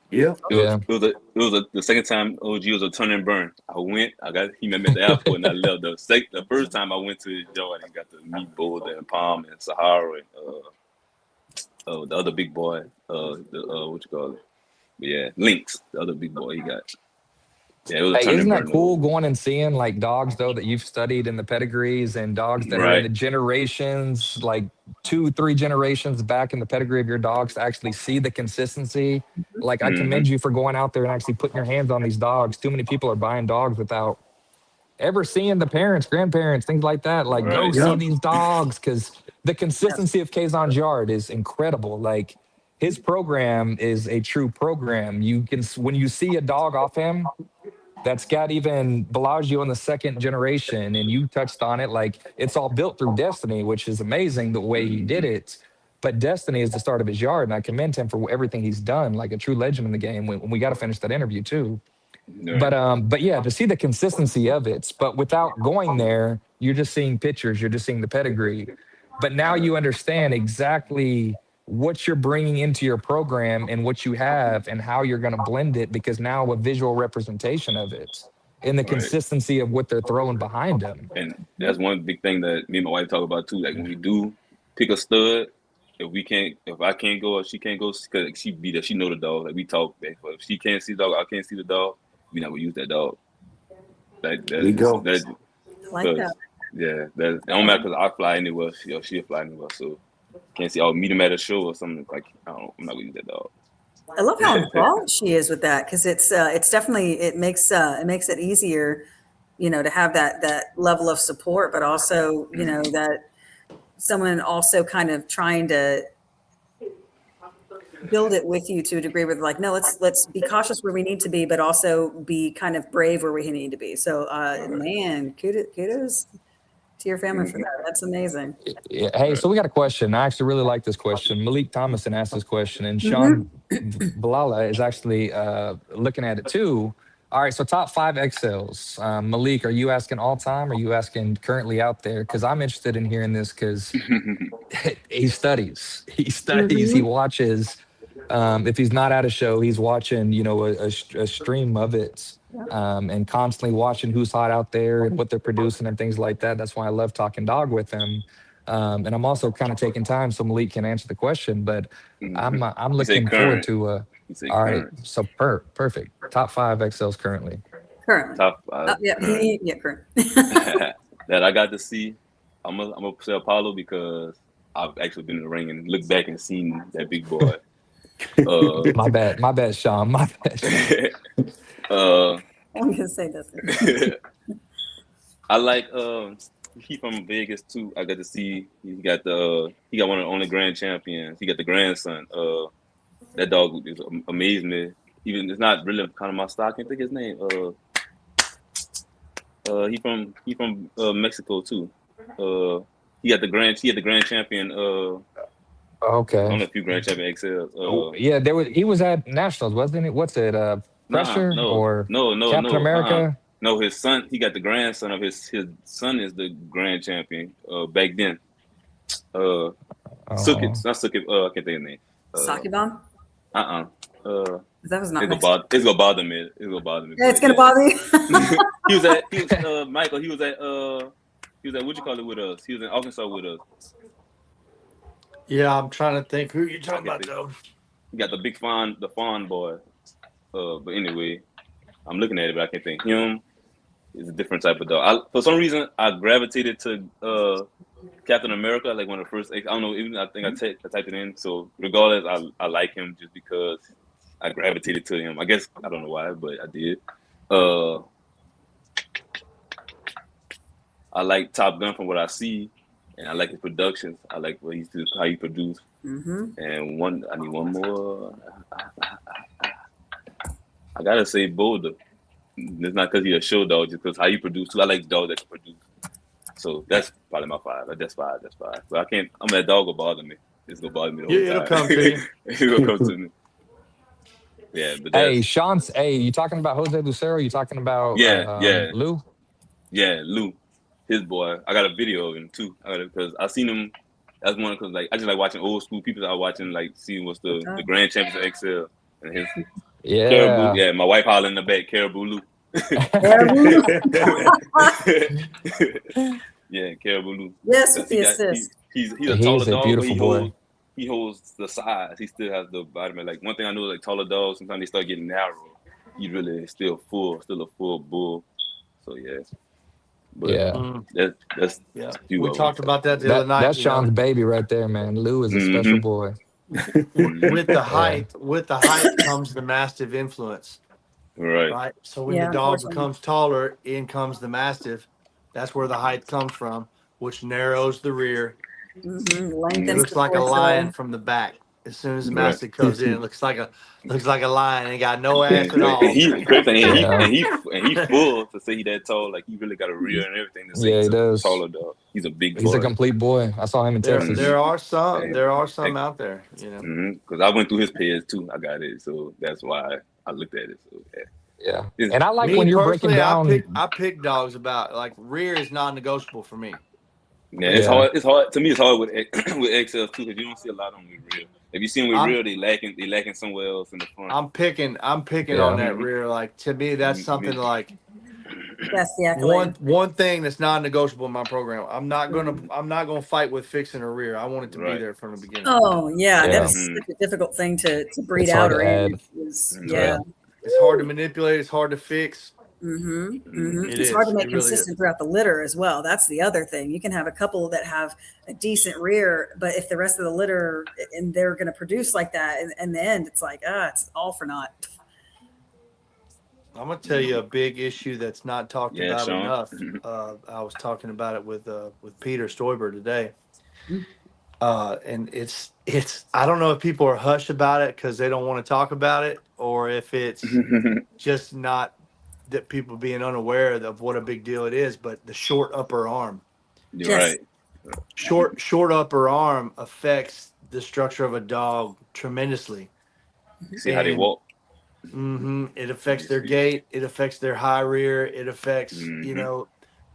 Yeah. Yeah. The second time OG was a turn and burn. He met me at the airport and I left. The first time I went to his yard and got to meet Boulder and Palm and Sahara and the other big boy, what you call it? But yeah, Lynx, the other big boy he got. Yeah, it was a Hey, turn isn't and that burn though. cool going and seeing like dogs though that you've studied in the pedigrees and dogs that are in Right. the generations, like 2, 3 generations back in the pedigree of your dogs to actually see the consistency? Like I Mm-hmm. commend you for going out there and actually putting your hands on these dogs. Too many people are buying dogs without ever seeing the parents, grandparents, things like that. Like go Right. see Yeah. these dogs because the consistency of Kazan's yard is incredible. Like his program is a true program. You can when you see a dog off him that's got even Bellagio in the second generation, and you touched on it. Like it's all built through Destiny, which is amazing the way he did Mm-hmm. it. But Destiny is the start of his yard, and I commend him for everything he's done. Like a true legend in the game. When we got to finish that interview too. Right. But yeah, to see the consistency of it, but without going there, you're just seeing pictures, you're just seeing the pedigree. But now Right. you understand exactly what you're bringing into your program and what you have and how you're going to blend it because now a visual representation of it and the Right. consistency of what they're throwing behind them. And that's one big thing that me and my wife talk about too. Like when we do pick a stud, if I can't go or she can't go, because she be there, she know the dog. Like we talk back, but if she can't see the dog, I can't see the dog. We not gonna use that dog. Like There you go. I like that. because that it don't matter because I fly anywhere, she'll fly anywhere. So can't see. I'll meet him at a show or something. Like I'm not gonna use that dog. I love how involved she is with that because it's definitely it makes it easier, to have that level of support, but also that someone also kind of trying to build it with you to a degree with like, no, let's be cautious where we need to be, but also be kind of brave where we need to be. So, Right. man, kudos to your family for Mm-hmm. that. That's amazing. Yeah, hey, Right. so we got a question. I actually really like this question. Malik Thomason asked this question, and Mm-hmm. Sean Balala is actually looking at it too. All right, so top 5 XLs. Malik, are you asking all time? Or are you asking currently out there? Because I'm interested in hearing this because he studies. He studies. He Mm-hmm. watches. If he's not at a show, he's watching. A stream of it, Yep. and constantly watching who's hot out there and what they're producing and things like that. That's why I love talking dog with him. And I'm also kind of taking time so Malik can answer the question. But Mm-hmm. I'm You say looking forward current. to. You say All right. current. So perfect. Top 5 XLs currently. Currently. Top 5 Yeah, current. current. That I got to see. I'm gonna say Apollo because I've actually been in the ring and looked back and seen that big boy. Uh, My bad. My bad, Sean. My bad, Sean. uh, I'm gonna say this. I like he from Vegas too. I got to see he got one of the only grand champions. He got the grandson. That dog is amazed me. Even it's not really kind of my stock. I can't think his name. He from Mexico too. He had the grand champion. Okay. On a few grand champion XL. Yeah, he was at Nationals, wasn't it? What's it? Nah, Pressure or Captain no. America? No, his son. He got the grandson of his son is the grand champion. Back then. Oh. Not Sukit. I can't think of his name. Sake bomb? Uh. That was not Mexican. It's gonna bother me. It's gonna bother me. Yeah, it's gonna bother you. He was Michael. He was at what you call it with us. He was in Arkansas with us. Yeah, I'm trying to think who you're talking about though. He got the fawn boy. But anyway, I'm looking at it, but I can't think. Him is a different type of dog. For some reason, I gravitated to Captain America, like one of the first. I don't know. Even I think I typed it in. So regardless, I like him just because I gravitated to him. I guess I don't know why, but I did. I like Top Gun from what I see, and I like his productions. I like how he produced. Mm-hmm. And I need one more. I gotta say Boulder. It's not because he's a show dog, just because how he produced too. I like dogs that can produce. So that's probably my 5. That's 5. But I can't. That dog will bother me. It's gonna bother me the whole time. It'll come to you. It'll come to me. Yeah, but Hey, Sean's. Hey, you talking about Jose Lucero? You talking about Lou? Yeah, Lou, his boy. I got a video of him too. Because I seen him. That's one because like I just like watching old school people. I watching like seeing what's the grand champions of XL and his Caribou. Yeah, my wife hollering in the back, Caribou Lou. Yeah, Caribou Lou. Yes, with the assist. He's a taller dog, beautiful boy. He holds the size. He still has the body. Like one thing I know, like taller dogs, sometimes they start getting narrow. He really is still a full bull. So yeah. But yeah, that's we talked about that the other night. That's Sean's baby right there, man. Lou is a special boy. With the height comes the mastiff influence. Right. So when the dog becomes taller, in comes the mastiff. That's where the height comes from, which narrows the rear. Mm-hmm. It looks like a lion from the back. As soon as the mastiff comes in, it looks like a lion. Ain't got no ass at all. And he full to say he that tall. Like he really got a rear and everything. To say he does. Taller dog. He's a big boy. He's a complete boy. I saw him in Texas. There are some out there, you know. Because I went through his pairs too. I got it, so that's why I looked at it. So yeah. And I like when you're breaking down. I pick dogs about like rear is non-negotiable for me. Yeah, it's hard. It's hard to me. It's hard with XL too because you don't see a lot of them with rear. If you see them with rear, they lacking somewhere else in the front. I'm picking on that rear. Like to me, that's something like. That's the accolade. One thing that's non-negotiable in my program. I'm not gonna fight with fixing a rear. I want it to be there from the beginning. Oh yeah, that's such a difficult thing to breed out or in. It's hard to manipulate. It's hard to fix. It's hard to make consistent throughout the litter as well. That's the other thing. You can have a couple that have a decent rear, but if the rest of the litter and they're going to produce like that, in the end, it's like it's all for naught. I'm gonna tell you a big issue that's not talked about enough. I was talking about it with Peter Stoiber today, and it's I don't know if people are hushed about it because they don't want to talk about it, or if it's just not that people being unaware of what a big deal it is. But the short upper arm, right? Short upper arm affects the structure of a dog tremendously. See how they walk. It affects their gait. It affects their high rear. It affects the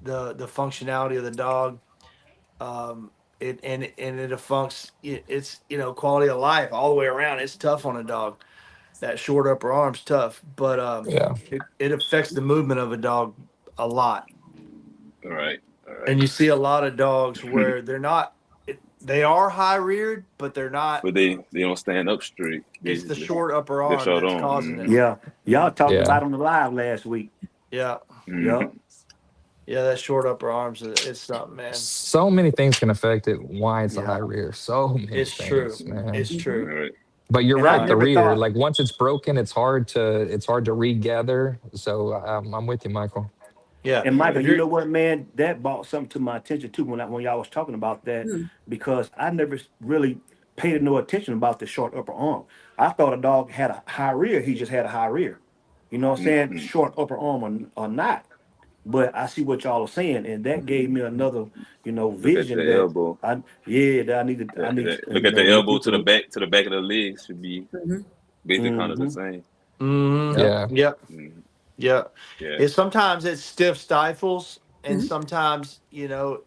functionality of the dog. It affects it's quality of life all the way around. It's tough on a dog. That short upper arm's tough, but it affects the movement of a dog a lot. All right. And you see a lot of dogs where they're not. They are high reared, but they're not. But they don't stand up straight. It's the Basically, short upper they're arm short that's on. causing it. Yeah, y'all talked Yeah. about on the live last week. Yeah. Yep. Yeah, that short upper arms, it's something, man. So many things can affect it. Why it's a high Yeah. rear. So many It's things, true. man. It's true. Right. But you're And I right. The never rear, thought. like once it's broken, it's hard to regather. So I'm with you, Michael. Yeah. And Michael, If you you're know what, man? That brought something to my attention too when y'all was talking about that, because I never really paid no attention about the short upper arm. I thought a dog had a high rear. He just had a high rear. You know what I'm saying? Mm-hmm. Short upper arm or not. But I see what y'all are saying, and that gave me another, Look at vision the that elbow. that I need to, Look at the look elbow to the into. back of the legs should be basically kind of the Mm-hmm. same. mm-hmm. Yep. Yeah. Yep. Mm, Yeah. yeah. Sometimes it's stiff stifles, and Mhm. sometimes,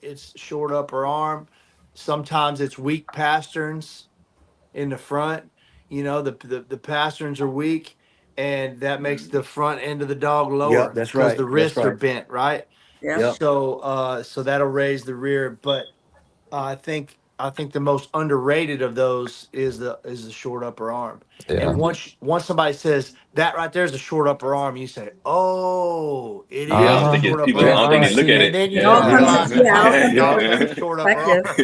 it's short upper arm. Sometimes it's weak pasterns in the front. The pasterns are weak, and that makes the Mm, front end of the dog Yep. lower That's because right. the That's wrists are right. bent, right? Yeah. Yep. So that'll raise the rear. But I think the most underrated of those is the short upper arm. And Yeah. once somebody says that right there's a short upper arm, you say, "Oh, it yeah, I is Uh don't a think huh. it's short upper people. I That's don't arm." think they right. look at And it. then you It all start comes Yeah. realizing, yeah, it all "Oh, comes that into dog Yep. has a short upper perspective. arm."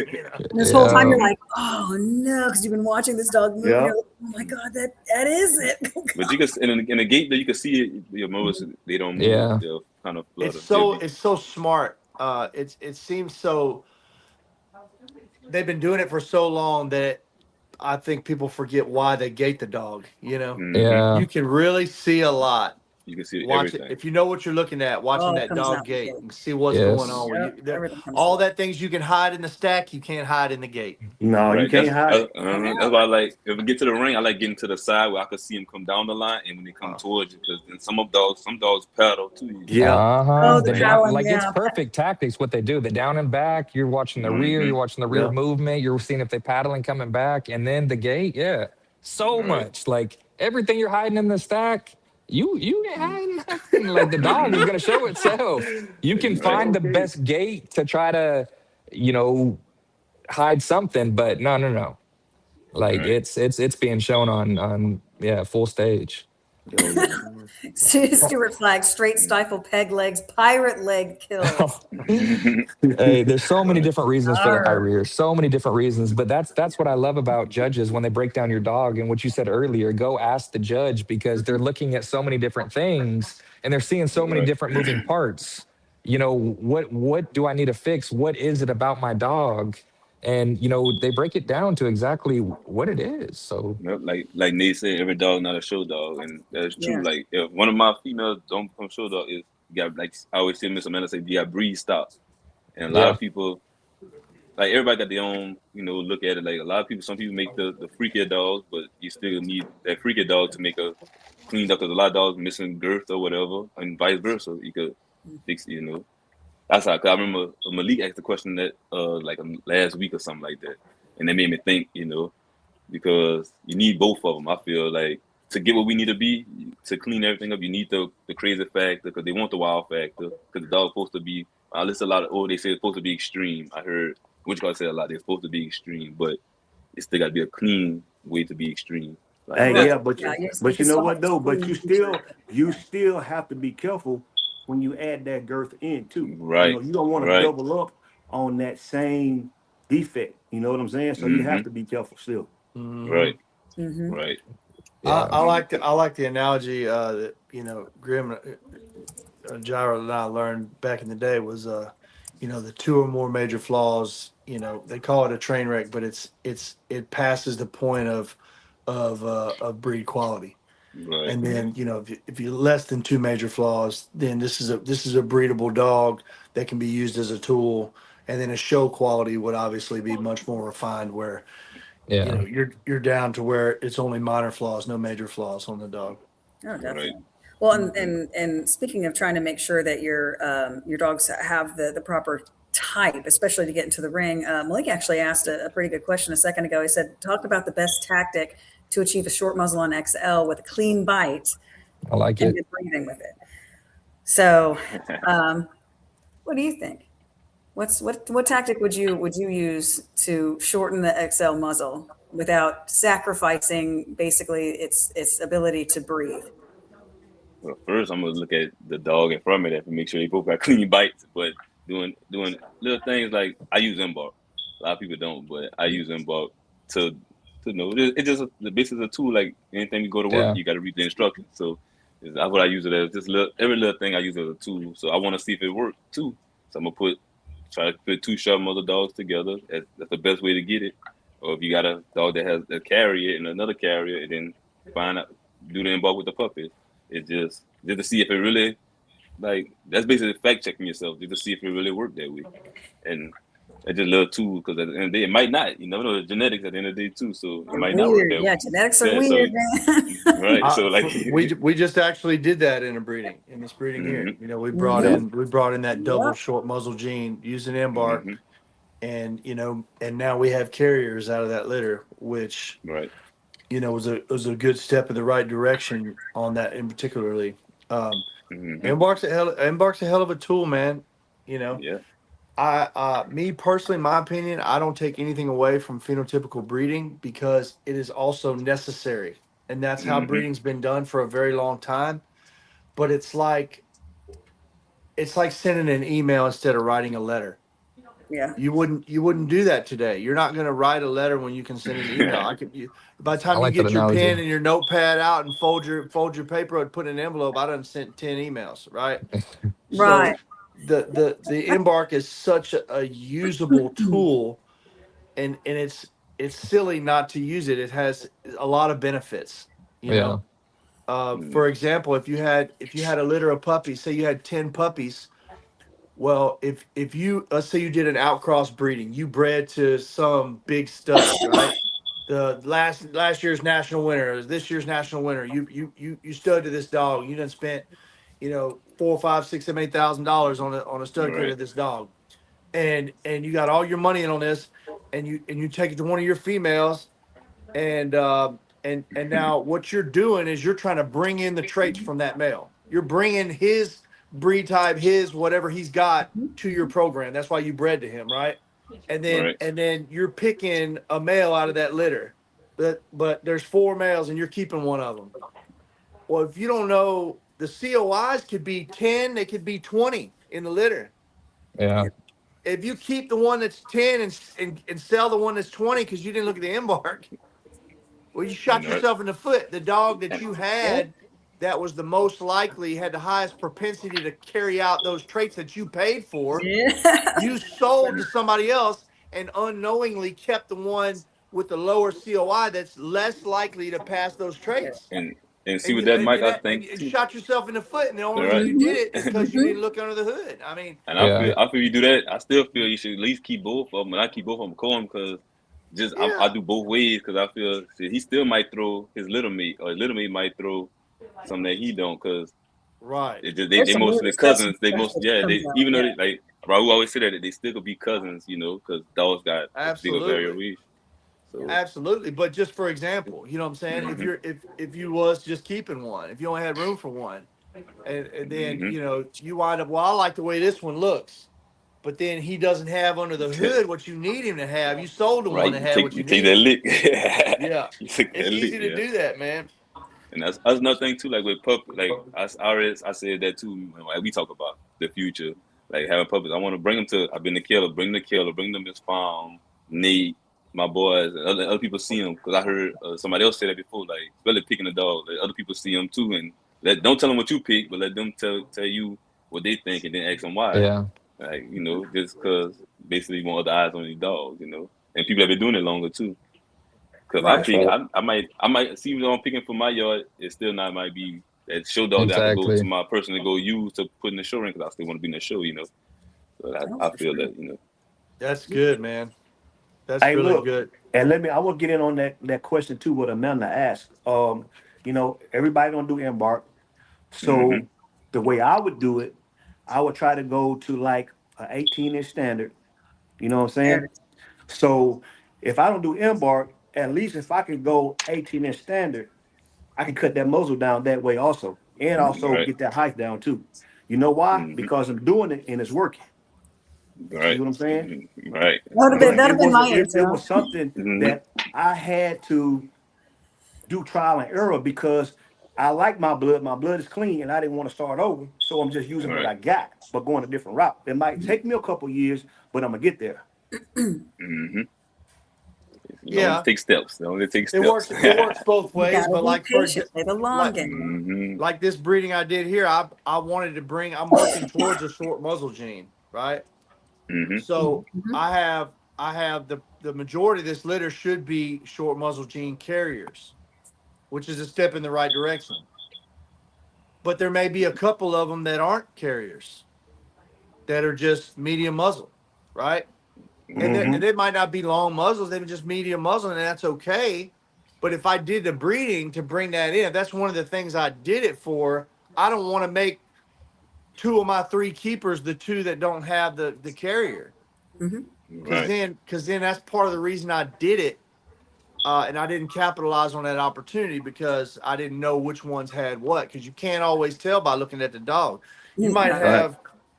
And this whole time Yeah. you're like, oh no, because you've been watching this dog move. And Yep. you're like, oh my God, that is it. But you can in the gate though you can see it. Your mowers they don't move. Yeah. They'll kind of It's flutter. They'll so be it's so smart. It seems so. They've been doing it for so long that I think people forget why they gate the dog. mm-hmm. Yeah. You can really see a lot. You can see Watch it everything. if you know what you're looking at. Watching Oh, it that comes dog out the gate gate. and see what's going on. Yes. When Yep, everything comes all through. that things you can hide in the stack, you can't hide in the gate. No, you Right. can't hide it. That's why I like if we get to the ring. I like getting to the side where I can see them come down the line, and when they come Uh, towards you, because then some dogs paddle too. Yeah. Uh-huh. Oh, That's the The dangerous. down, paddling, like it's yeah. perfect tactics what they do. The down and back, you're watching the rear, Mm-hmm. you're watching the rear Yep. movement, you're seeing if they paddling coming back, and then the gate, yeah. So Right. much. Like everything you're hiding in the stack, you ain't hiding nothing. Like the dog is Mm-hmm. gonna show itself. You can Right. find the Okay. best gate to try to, you know, hide something, but no. Like Right. it's being shown on yeah, full stage. Oh yeah. Stuart Flag, straight stifle, peg legs, pirate leg kills. Hey, there's so many Right. different reasons for the high Arr. rear, so many different reasons. But that's what I love about judges when they break down your dog and what you said earlier. Go ask the judge because they're looking at so many different things and they're seeing so many Right. different moving parts. What do I need to fix? What is it about my dog? And they break it down to exactly what it is. So Yep, like Nate said, every dog not a show dog, and that's true. Yeah. Like if one of my females don't become show dog, is you got like I always say, Miss Amanda say, you got breed stock, and a lot yeah, of people like everybody got their own look at it. Like a lot of people, some people make the freakier dogs, but you still need that freakier dog to make a cleaned up because a lot of dogs missing girth or whatever, and vice versa. You could fix it. That's how. Cause I remember Malik asked the question that like last week or something like that, and that made me think. Because you need both of them. I feel like to get what we need to be to clean everything up, you need the crazy factor because they want the wild factor because the dog's supposed to be. I listen a lot of they say it's supposed to be extreme. I heard which guy said a lot. They're supposed to be extreme, but it still got to be a clean way to be extreme. Like Hey, Right. yeah, but Yeah. You but can you know still have what though? But extreme features. you still have to be careful when you add that girth in too. right, You don't want to right, double up on that same defect. You know what I'm saying? So you have mm-hmm, to be careful still. hmm right, Mm-hmm. right, I, yeah, I like the analogy that Grimm Jireh and I learned back in the day was the two or more major flaws. They call it a train wreck, but it passes the point of breed quality. right, And then if you're less than two major flaws, then this is a breedable dog that can be used as a tool. And then a show quality would obviously be much more refined, where yeah. you're down to where it's only minor flaws, no major flaws on the dog. Oh, right. definitely. Well, and, Mm-hmm. and and speaking of trying to make sure that your dogs have the proper type, especially to get into the ring, Malik actually asked a pretty good question a second ago. He said, "Talk about the best tactic to achieve a short muzzle on XL with a clean bite I like and it. good breathing with it." So, what do you think? What tactic would you use to shorten the XL muzzle without sacrificing basically its ability to breathe? Well, first, I'm gonna look at the dog in front of me to make sure they both got clean bites. But doing little things like I use embark. A lot of people don't, but I use embark to know. It's just the basic is a tool. Like anything you go to work, Yeah. you got to read the instructions. So that's what I use it as. Just every little thing I use as a tool. So I want to see if it works too. So I'm gonna try to put two sharp mother dogs together. That's the best way to get it. Or if you got a dog that has a carrier and another carrier, and then find out do the embark with the puppy. It's just to see if it really like that's basically fact checking yourself just to see if it really worked that way. And it's just a little tool because at the end of the day it might not. You never know the genetics at the end of the day too, so it They're might not work weird. that Yeah, way. genetics are Yeah, so weird, man. right, so like We just actually did that in this breeding here. hmm You know, we brought Hmm. yeah, in that double Yep. short muzzle gene using embark, hmm and and now we have carriers out of that litter, which right, was a good step in the right direction on that in particularly. Um, hmm embark's a hell of a tool, man. You know, yeah, me personally, my opinion, I don't take anything away from phenotypical breeding because it is also necessary, and that's how hmm breeding's been done for a very long time. But it's like sending an email instead of writing a letter. Yeah. You wouldn't do that today. You're not going to write a letter when you can send an email. By the I time you like that get your pen analogy. and your notepad out and fold your paper and put in an envelope, I done sent 10 emails, right? Right. So the embark is such a usable tool, and it's silly not to use it. It has a lot of benefits, you Yeah. know. For hmm example, if you had a litter of puppies, say you had 10 puppies. Well, if you, let's say you did an outcross breeding, you bred to some big stud, right? The last year's national winner, or this year's national winner. You stud to this dog. You done spent, $4, 5, 6, 7, $8,000 on a stud crate right, of this dog, and you got all your money in on this, and you take it to one of your females, and now what you're doing is you're trying to bring in the traits from that male. You're bringing his breed type, his whatever he's got to your program. That's why you bred to him, right? And then right, and then you're picking a male out of that litter. But there's four males and you're keeping one of them. Well, if you don't know, the COIs could be 10, they could be 20 in the litter. Yeah. If you keep the one that's 10 and sell the one that's 20 because you didn't look at the embark, well, you shot right, yourself in the foot. The dog that and you Yep. had that was the most likely, had the highest propensity to carry out those traits that you paid for, Yeah. you sold to somebody else and unknowingly kept the one with the lower COI that's less likely to pass those traits. and and see And with you that, and, Mike, and, I that, and think you too. shot yourself in the foot. And the only reason Right. you did Hmm. it is because you Hmm. didn't look under the hood. I mean, And Yeah. I feel you do that. I still feel you should at least keep both of them. And I keep both of them calm because I yeah, do both ways because I feel shit, he still might throw his little mate or his little mate might throw something that he don't because right. it just There's they some weird mostly stuff, some cousins. They stuff most that yeah comes they out. even though Yeah. they like Raul always say that they still could be cousins, because dogs got a bigger Absolutely. variation. So Absolutely, but just for example, you know what I'm saying? If hmm you're if you was just keeping one, if you only had room for one, and then hmm you wind up, well, I like the way this one looks, but then he doesn't have under the hood what you need him to have. You sold the one right, that had what you you take that needed. lick. Yeah, You take it's that lick, easy to yeah. do that, man. And that's another thing too. Like with pup, like I said that too. When like, we talk about the future, like having puppies. I want to bring them to. I've been the killer. Bring them to farm. Nate, my boys, and other people see them because I heard somebody else say that before. Like really picking a dog. Like, other people see them too, and don't tell them what you pick, but let them tell you what they think, and then ask them why. Yeah. Like just because basically you want other eyes on these dogs, and people have been doing it longer too. Cause I Right. That's pick, right. I might see what I'm picking for my yard. It still not might be that show dog that I could go to Exactly. my person to go use to put in the show ring because I still want to be in the show. So Oh, I for feel sure. that. That's good, man. That's Hey, really look, good. and I will get in on that question too. What Amanda asked. Everybody don't do embark. hmm So the way I would do it, I would try to go to like a 18-inch standard. You know what I'm There. saying? So if I don't do embark, at least if I could go 18-inch standard, I can cut that muzzle down that way also, and also Right. get that height down too. You know why? hmm Because I'm doing it and it's working. See what I'm saying? Right. That'd have been my It answer. was something that I had to do trial and error because I like my blood. My blood is clean, and I didn't want to start over. So I'm just using what Right. I got, but going a different route. It might take me a couple years, but I'm gonna get there. Mm-hmm. It only Yeah, takes steps. It only takes it steps. works. It works both You ways. gotta But be like patient, play the long like game. like this breeding I did here, I wanted to bring. I'm working towards a short muzzle gene, right? Mm-hmm. So Mhm. I have the majority of this litter should be short muzzle gene carriers, which is a step in the right direction. But there may be a couple of them that aren't carriers that are just medium muzzle, right? And Mm-hmm. they might not be long muzzles; they're just medium muzzle, and that's okay. But if I did the breeding to bring that in, that's one of the things I did it for. I don't want to make two of my three keepers the two that don't have the carrier, Mhm. because Right. then that's part of the reason I did it. And I didn't capitalize on that opportunity because I didn't know which ones had what. Because you can't always tell by looking at the dog. You might Right. Right. have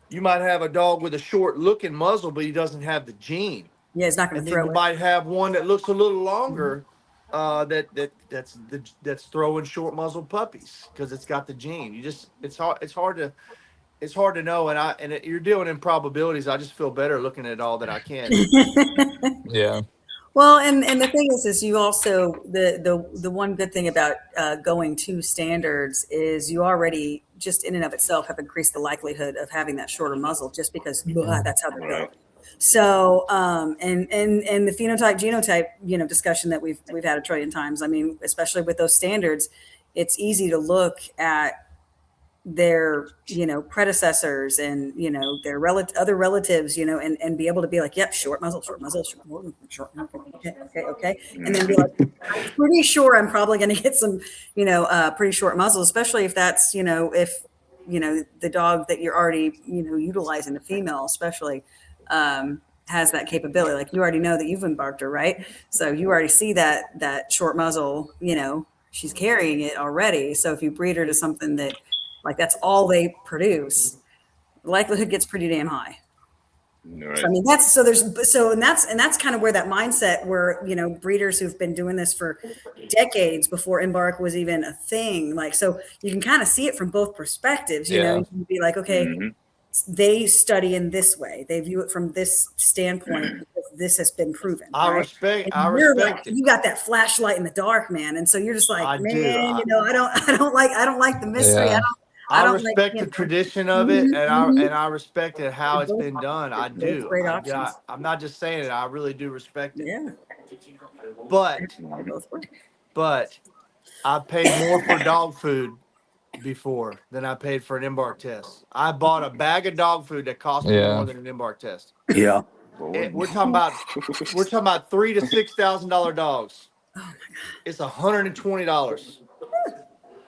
you might have a dog with a short looking muzzle, but he doesn't have the gene. Yeah, it's not going And to then throw you it. might have one that looks a little Mhm. longer, that's throwing short muzzled puppies because it's got the gene. You just it's hard to know, and you're dealing in probabilities. I just feel better looking at all that I can. Yeah. Well, and the thing is you also the one good thing about going to standards is you already just in and of itself have increased the likelihood of having that shorter muzzle just because that's how they're Right. built. So and the phenotype genotype discussion that we've had a trillion times. I mean, especially with those standards, it's easy to look at their predecessors and their other relatives and be able to be like, yep, short muzzle, short muzzle, okay, and then be like, I'm pretty sure I'm probably going to get some pretty short muzzle, especially if that's if the dog that you're already utilizing, the female especially, has that capability. Like you already know that you've embarked her, right? So you already see that short muzzle, she's carrying it already. So if you breed her to something that like that's all they produce, the likelihood gets pretty damn high. So I Right. mean and that's kind of where that mindset where breeders who've been doing this for decades before embark was even a thing. Like so you can kind of see it from both perspectives. Yeah. You can be like, okay, Mm-hmm. they study in this way, they view it from this standpoint because this has been proven, I right? respect And I you're like, respect it. you got that flashlight in the dark, man, and so you're just like, I do. man, I don't like the mystery. Yeah. I I don't like respect the tradition of it, Mhm, and mhm. I respect it how They're it's both been done. I both do. great options. I'm not just saying it. I really do respect it. Yeah, But they both work. but I paid more for dog food before than I paid for an embark test. I bought a bag of dog food that cost me more Yeah. than an embark test. Yeah. We're talking about $3,000 to $6,000 dogs. It's $120.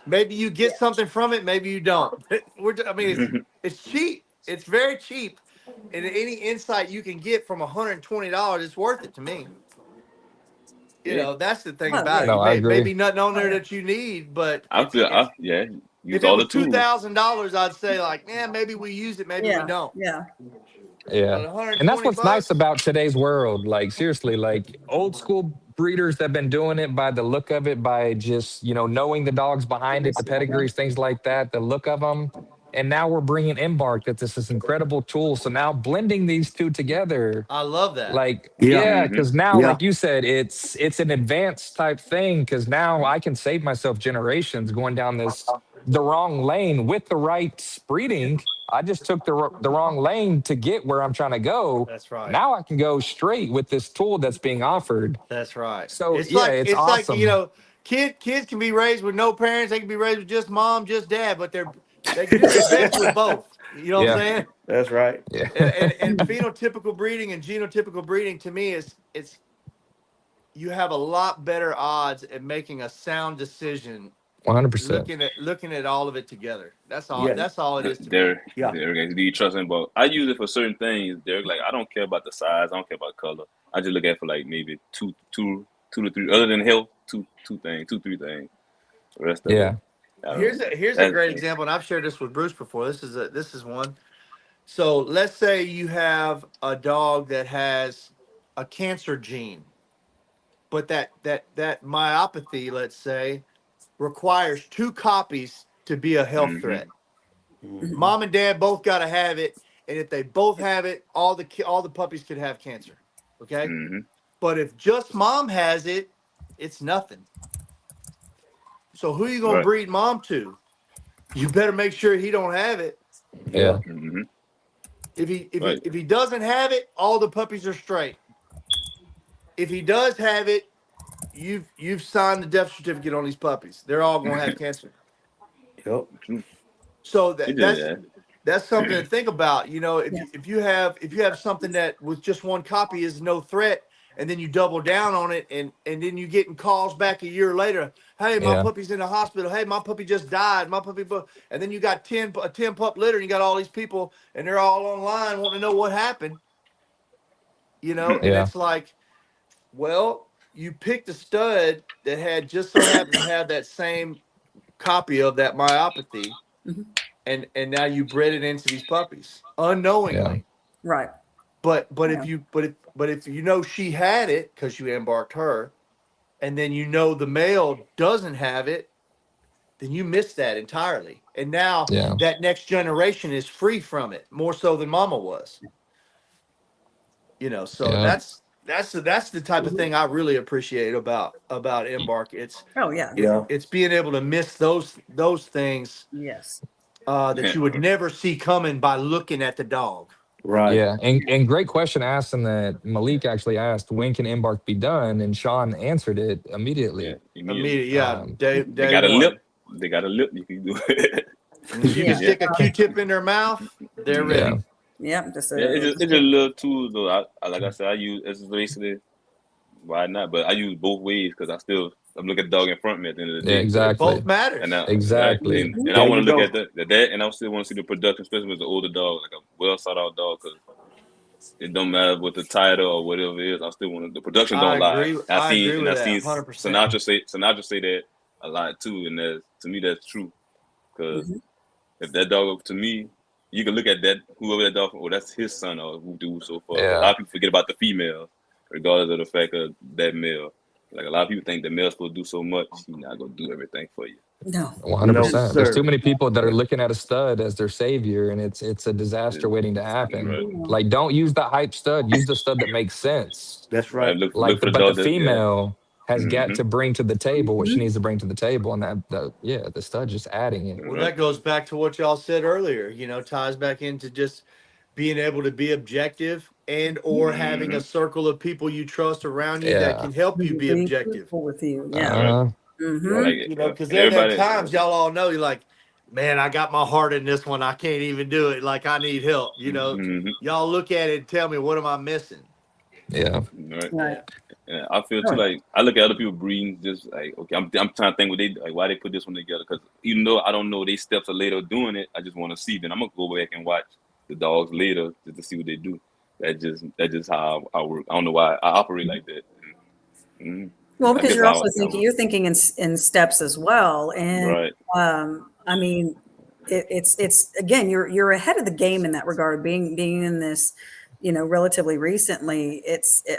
Maybe you get something from it, maybe you don't. I mean, it's cheap. It's very cheap, and any insight you can get from $120, it's worth it to me. Yeah. That's the thing Oh about yeah. it. No, I Maybe agree. nothing on Oh there yeah. that you need, but I feel. Yeah. Use if it all was the tools. $2,000, I'd say like, yeah, maybe we use it, maybe we Yeah. don't. Yeah. Yeah. But 120 And that's what's nice bucks. about today's world. Like, seriously, like old school breeders that have been doing it by the look of it, by just, knowing the dogs behind it, the pedigrees, things like that, the look of them. And now we're bringing Embark, that's this incredible tool. So now blending these two together, I love that. like, Yeah. yeah, Mm-hmm. because now, Yeah. like you said, it's an advanced type thing. Because now I can save myself generations going down the wrong lane with the right breeding. I just took the wrong lane to get where I'm trying to go. That's right. Now I can go straight with this tool that's being offered. That's right. So It's yeah, like it's it's like awesome. kids can be raised with no parents. They can be raised with just mom, just dad, but they can do their best with both. You know what I'm Yeah, saying? That's right. yeah, And phenotypical breeding and genotypical breeding to me is it's you have a lot better odds at making a sound decision 100%. looking at all of it together. That's all. Yes. That's all it is to me. Derek, Yeah. Derek, do you trust him? But I use it for certain things. Derek, like I don't care about the size. I don't care about color. I just look at it for like maybe two to three. Other than health, two things, two, three things. The rest of it, Yeah, I don't. Here's a That's great example, and I've shared this with Bruce before. This is one. So let's say you have a dog that has a cancer gene, but that myopathy, let's say, requires two copies to be a health Mm-hmm. threat. Mm-hmm. Mom and dad both got to have it, and if they both have it, all the puppies could have cancer. Okay, Mm-hmm. but if just mom has it, it's nothing. So who you gonna Right. breed mom to? You better make sure he don't have it. Yeah. Yeah. Mm-hmm. If Right. he doesn't have it, all the puppies are straight. If he does have it, you've signed the death certificate on these puppies. They're all gonna have cancer. Yep. True. So It just that's something to think about. You know, Yeah. if you have something that with just one copy is no threat, and then you double down on it, and then you getting calls back a year later. Hey, my Yeah. puppy's in the hospital. Hey, my puppy just died. And then you got 10 pup litter, and you got all these people, and they're all online wanting to know what happened. You know, and Yeah. it's like, well, you picked a stud that had just so happened to have that same copy of that myopathy, Mhm. and now you bred it into these puppies Yeah. unknowingly. Right. But Yeah. if you know she had it because you embarked her, and then you know the male doesn't have it, then you missed that entirely. And now Yeah. that next generation is free from it more so than mama was. You know, so Yeah. that's the type of Mhm. thing I really appreciate about embark. Oh yeah. Yeah. It's being able to miss those things Yes. that you would never see coming by looking at the dog. Right. Yeah. And great question asked, and that Malik actually asked, when can embark be done? And Sean answered it yeah, immediately. immediately. Immediate, yeah, Um, They day got a lip. one. They got a lip. You can do it. You can Yeah. Mm-hmm. yeah. stick a Q-tip in their mouth, they're Mm-hmm. yeah. ready. Yeah. Just Yeah, a it's just a little tool though. Like I said, I use it's basically why not? But I use both ways because I'm looking at the dog in front of me at the end of the Yeah. day. So Both Exactly. and matters. now right Exactly. and I There want you to look go. at the that and I still want to see the production, especially with the older dog, like a well sought out dog, because it don't matter what the title or whatever it is. I still want the production don't lie. I agree And with I that seen 100%. Sinatra say that a lot too, and that's to me that's true. Because Mhm. if that dog to me, you can look at that whoever that dog, oh that's his son or who do so far. Because a lot Yeah. of people forget about the female, regardless of the fact of that male. Like a lot of people think the male's supposed to do so much, he's not gonna do everything for you. No. No, 100%. There's too sir. many people that are Right. looking at a stud as their savior, and it's a disaster waiting to happen. Right. No. Like, don't use the hype stud. Use the stud that makes sense. That's Right. right. Look for the But the dog that yeah. female has got Mm-hmm. to bring to the table what she Mhm. needs to bring to the table, and the stud just adding it. Well, Right. that goes back to what y'all said earlier, you know, ties back into just being able to be objective and or having Mm-hmm. a circle of people you trust around you that Yeah. can help you be Being objective. truthful with you. Yeah. Right. Mm-hmm. Like You know, because and there have been everybody times y'all all know you're like, man, I got my heart in this one. I can't even do it. Like I need help. You know, mm-hmm. y'all look at it and tell me what am I missing? Yeah. Right. Right. And I feel too Right. like I look at other people breeding just like okay, I'm trying to think what they like why they put this one together because even though I don't know they steps are later doing it, I just want to see. Then I'm gonna go back and watch the dogs later just to see what they do. That just how I work. I don't know why I operate like that. Mm-hmm. Well, I because guess you're also I thinking, work. you're thinking in steps as well. And Right. I mean, it's again, you're ahead of the game in that regard. Being in this, relatively recently,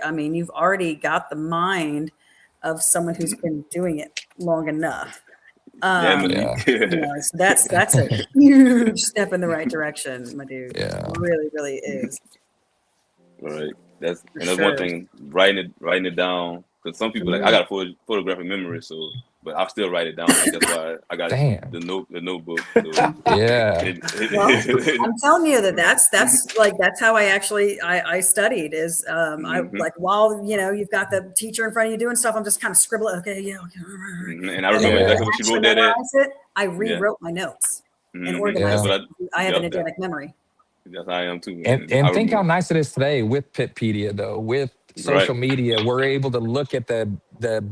I mean, you've already got the mind of someone who's been doing it long enough. Yeah, Um, Malik. Yeah. so that's a huge step in the right direction, my dude. It Yeah. really, really is Right. for That's one sure. thing. Writing it down because some people like I Mhm. got a photographic memory, so but I still write it down. Like that's why I got Damn. the notebook. So Yeah. Well, it I'm telling you that's how I actually I studied is I hmm like while you've got the teacher in front of you doing stuff, I'm just kind of scribbling. Okay, yeah, okay, all right. And I And then remember when Yeah. exactly I what she actually wrote that at. memorize it, I Yeah. rewrote my notes and That's organized Yeah. what it. I have an yep, eidetic memory. that's how I am too. And And I and think how remember nice it is today with Pitpedia though, with right. social media, we're able to look at the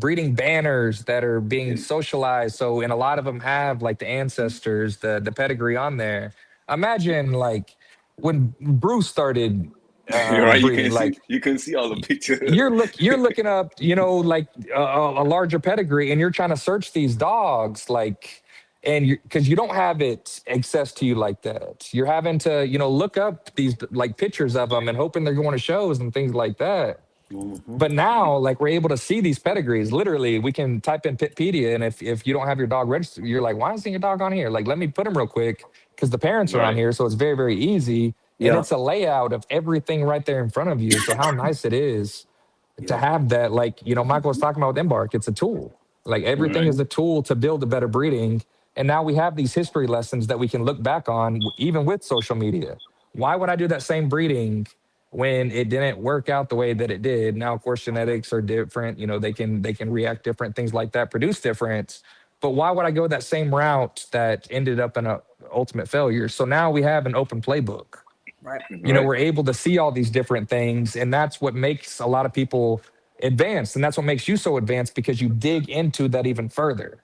breeding banners that are being And socialized. So and a lot of them have like the ancestors, the pedigree on there. Imagine like when Bruce started right, breeding, like you couldn't see all the pictures. you're looking up, like a larger pedigree, and you're trying to search these dogs. Like and because you don't have it access to you like that, you're having to look up these like pictures of them and hoping they're going to shows and things like that. Mm-hmm. But now, like, we're able to see these pedigrees. Literally, we can type in Pitpedia, and if you don't have your dog registered, you're like, why isn't your dog on here? Like, let me put him real quick because the parents are on here, so it's very, very easy. And Yeah. it's a layout of everything right there in front of you. So how nice it is to Yeah. have that. Like, Michael was talking about with Embark, it's a tool. Like, everything is Mm-hmm. a tool to build a better breeding. And now we have these history lessons that we can look back on, even with social media. Why would I do that same breeding when it didn't work out the way that it did? Now, of course, genetics are different. They can react different, things like that, produce different. But why would I go that same route that ended up in a ultimate failure? So now we have an open playbook. Right. We're able to see all these different things, and that's what makes a lot of people advanced, and that's what makes you so advanced, because you dig into that even further.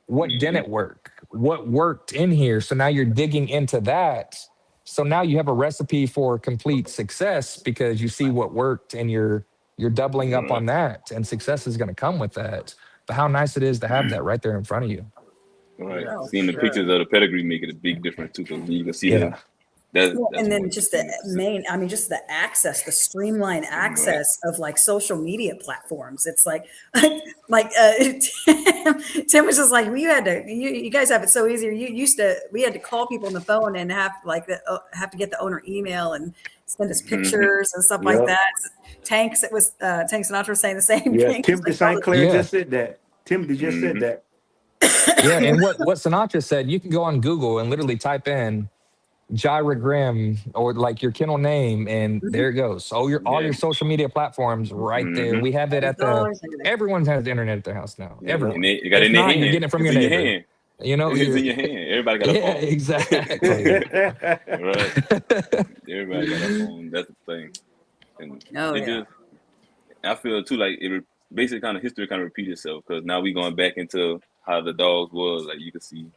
What didn't work? What worked in here? So now you're digging into that. So now you have a recipe for complete success because you see what worked and you're doubling up on that, and success is going to come with that. But how nice it is to have that right there in front of you. Right. Oh, Seeing the sure. pictures of the pedigree make it a big difference too, because you can see Yeah. them. That's Well, that's and then one just the thing. main, I mean, just the access, the streamlined Right. access of like social media platforms. It's like, like Tim was just like, well, you guys have it so easy. We had to call people on the phone and have to get the owner email and send us pictures and stuff like Yep. that. Tank Sinatra was saying the same Yeah. thing. Timothy St. Clair Yeah. just said that. Timothy just said that. Yeah. And what Sinatra said, you can go on Google and literally type in Jireh Grimm or like your kennel name, and there it goes. So all Yeah. your social media platforms right there. We have it at everyone has the internet at their house now. Yeah. Yep. And Everyone. they got it If in their not, you're hand. getting it from It's your in your neighbor. hand. You know, It's in your hand. Everybody got a yeah, phone. exactly. Right. Everybody got a phone. That's the thing. And Oh it yeah. just, I feel too like basically kind of history kind of repeat itself, because now we going back into how the dogs was. Like you can see,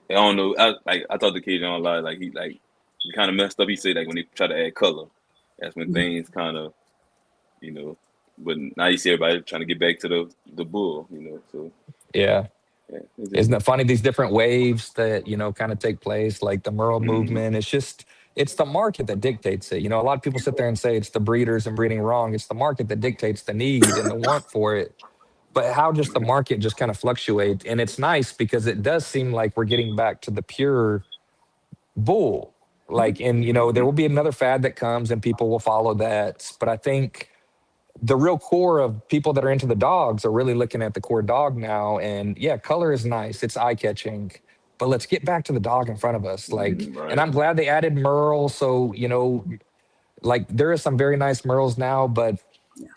I don't know. I talked to KJ online. Like he kind of messed up. He said like when they try to add color, that's when Mhm. things kind of you know. But now you see everybody trying to get back to the bull. So Yeah. yeah, it's just Isn't it funny, these different waves that, kind of take place, like the Merle mm-hmm, movement? It's the market that dictates it. A lot of people sit there and say it's the breeders and breeding wrong. It's the market that dictates the need and the want for it. But how just the market just kind of fluctuate. And it's nice because it does seem like we're getting back to the pure bull. Like, and, there will be another fad that comes and people will follow that. But I think the real core of people that are into the dogs are really looking at the core dog now. And yeah, color is nice. It's eye catching, but let's get back to the dog in front of us. Like, and right, I'm glad they added Merle. So, like there is some very nice Merles now, but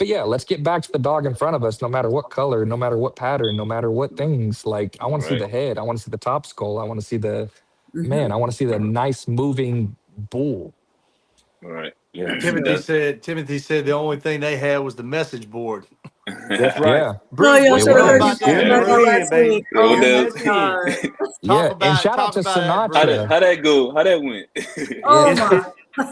yeah, let's get back to the dog in front of us, no matter what color, no matter what pattern, no matter what things. Like, I want to see right, the head. I want to see the top skull. I want to see Mhm. I want to see the nice moving bull. right. Yeah. Timothy That's said. Timothy said the only thing they had was the message board. That's right. Yeah, Oh Bruce, yeah, I what it you should have know heard you about was. talking that, about that Bruce? MSN, last week. baby. well, Oh that, my MSN. god. Yeah. And shout out Talk to about it, Bruce. Sinatra. how that go? How that went? Yeah. Oh It's my.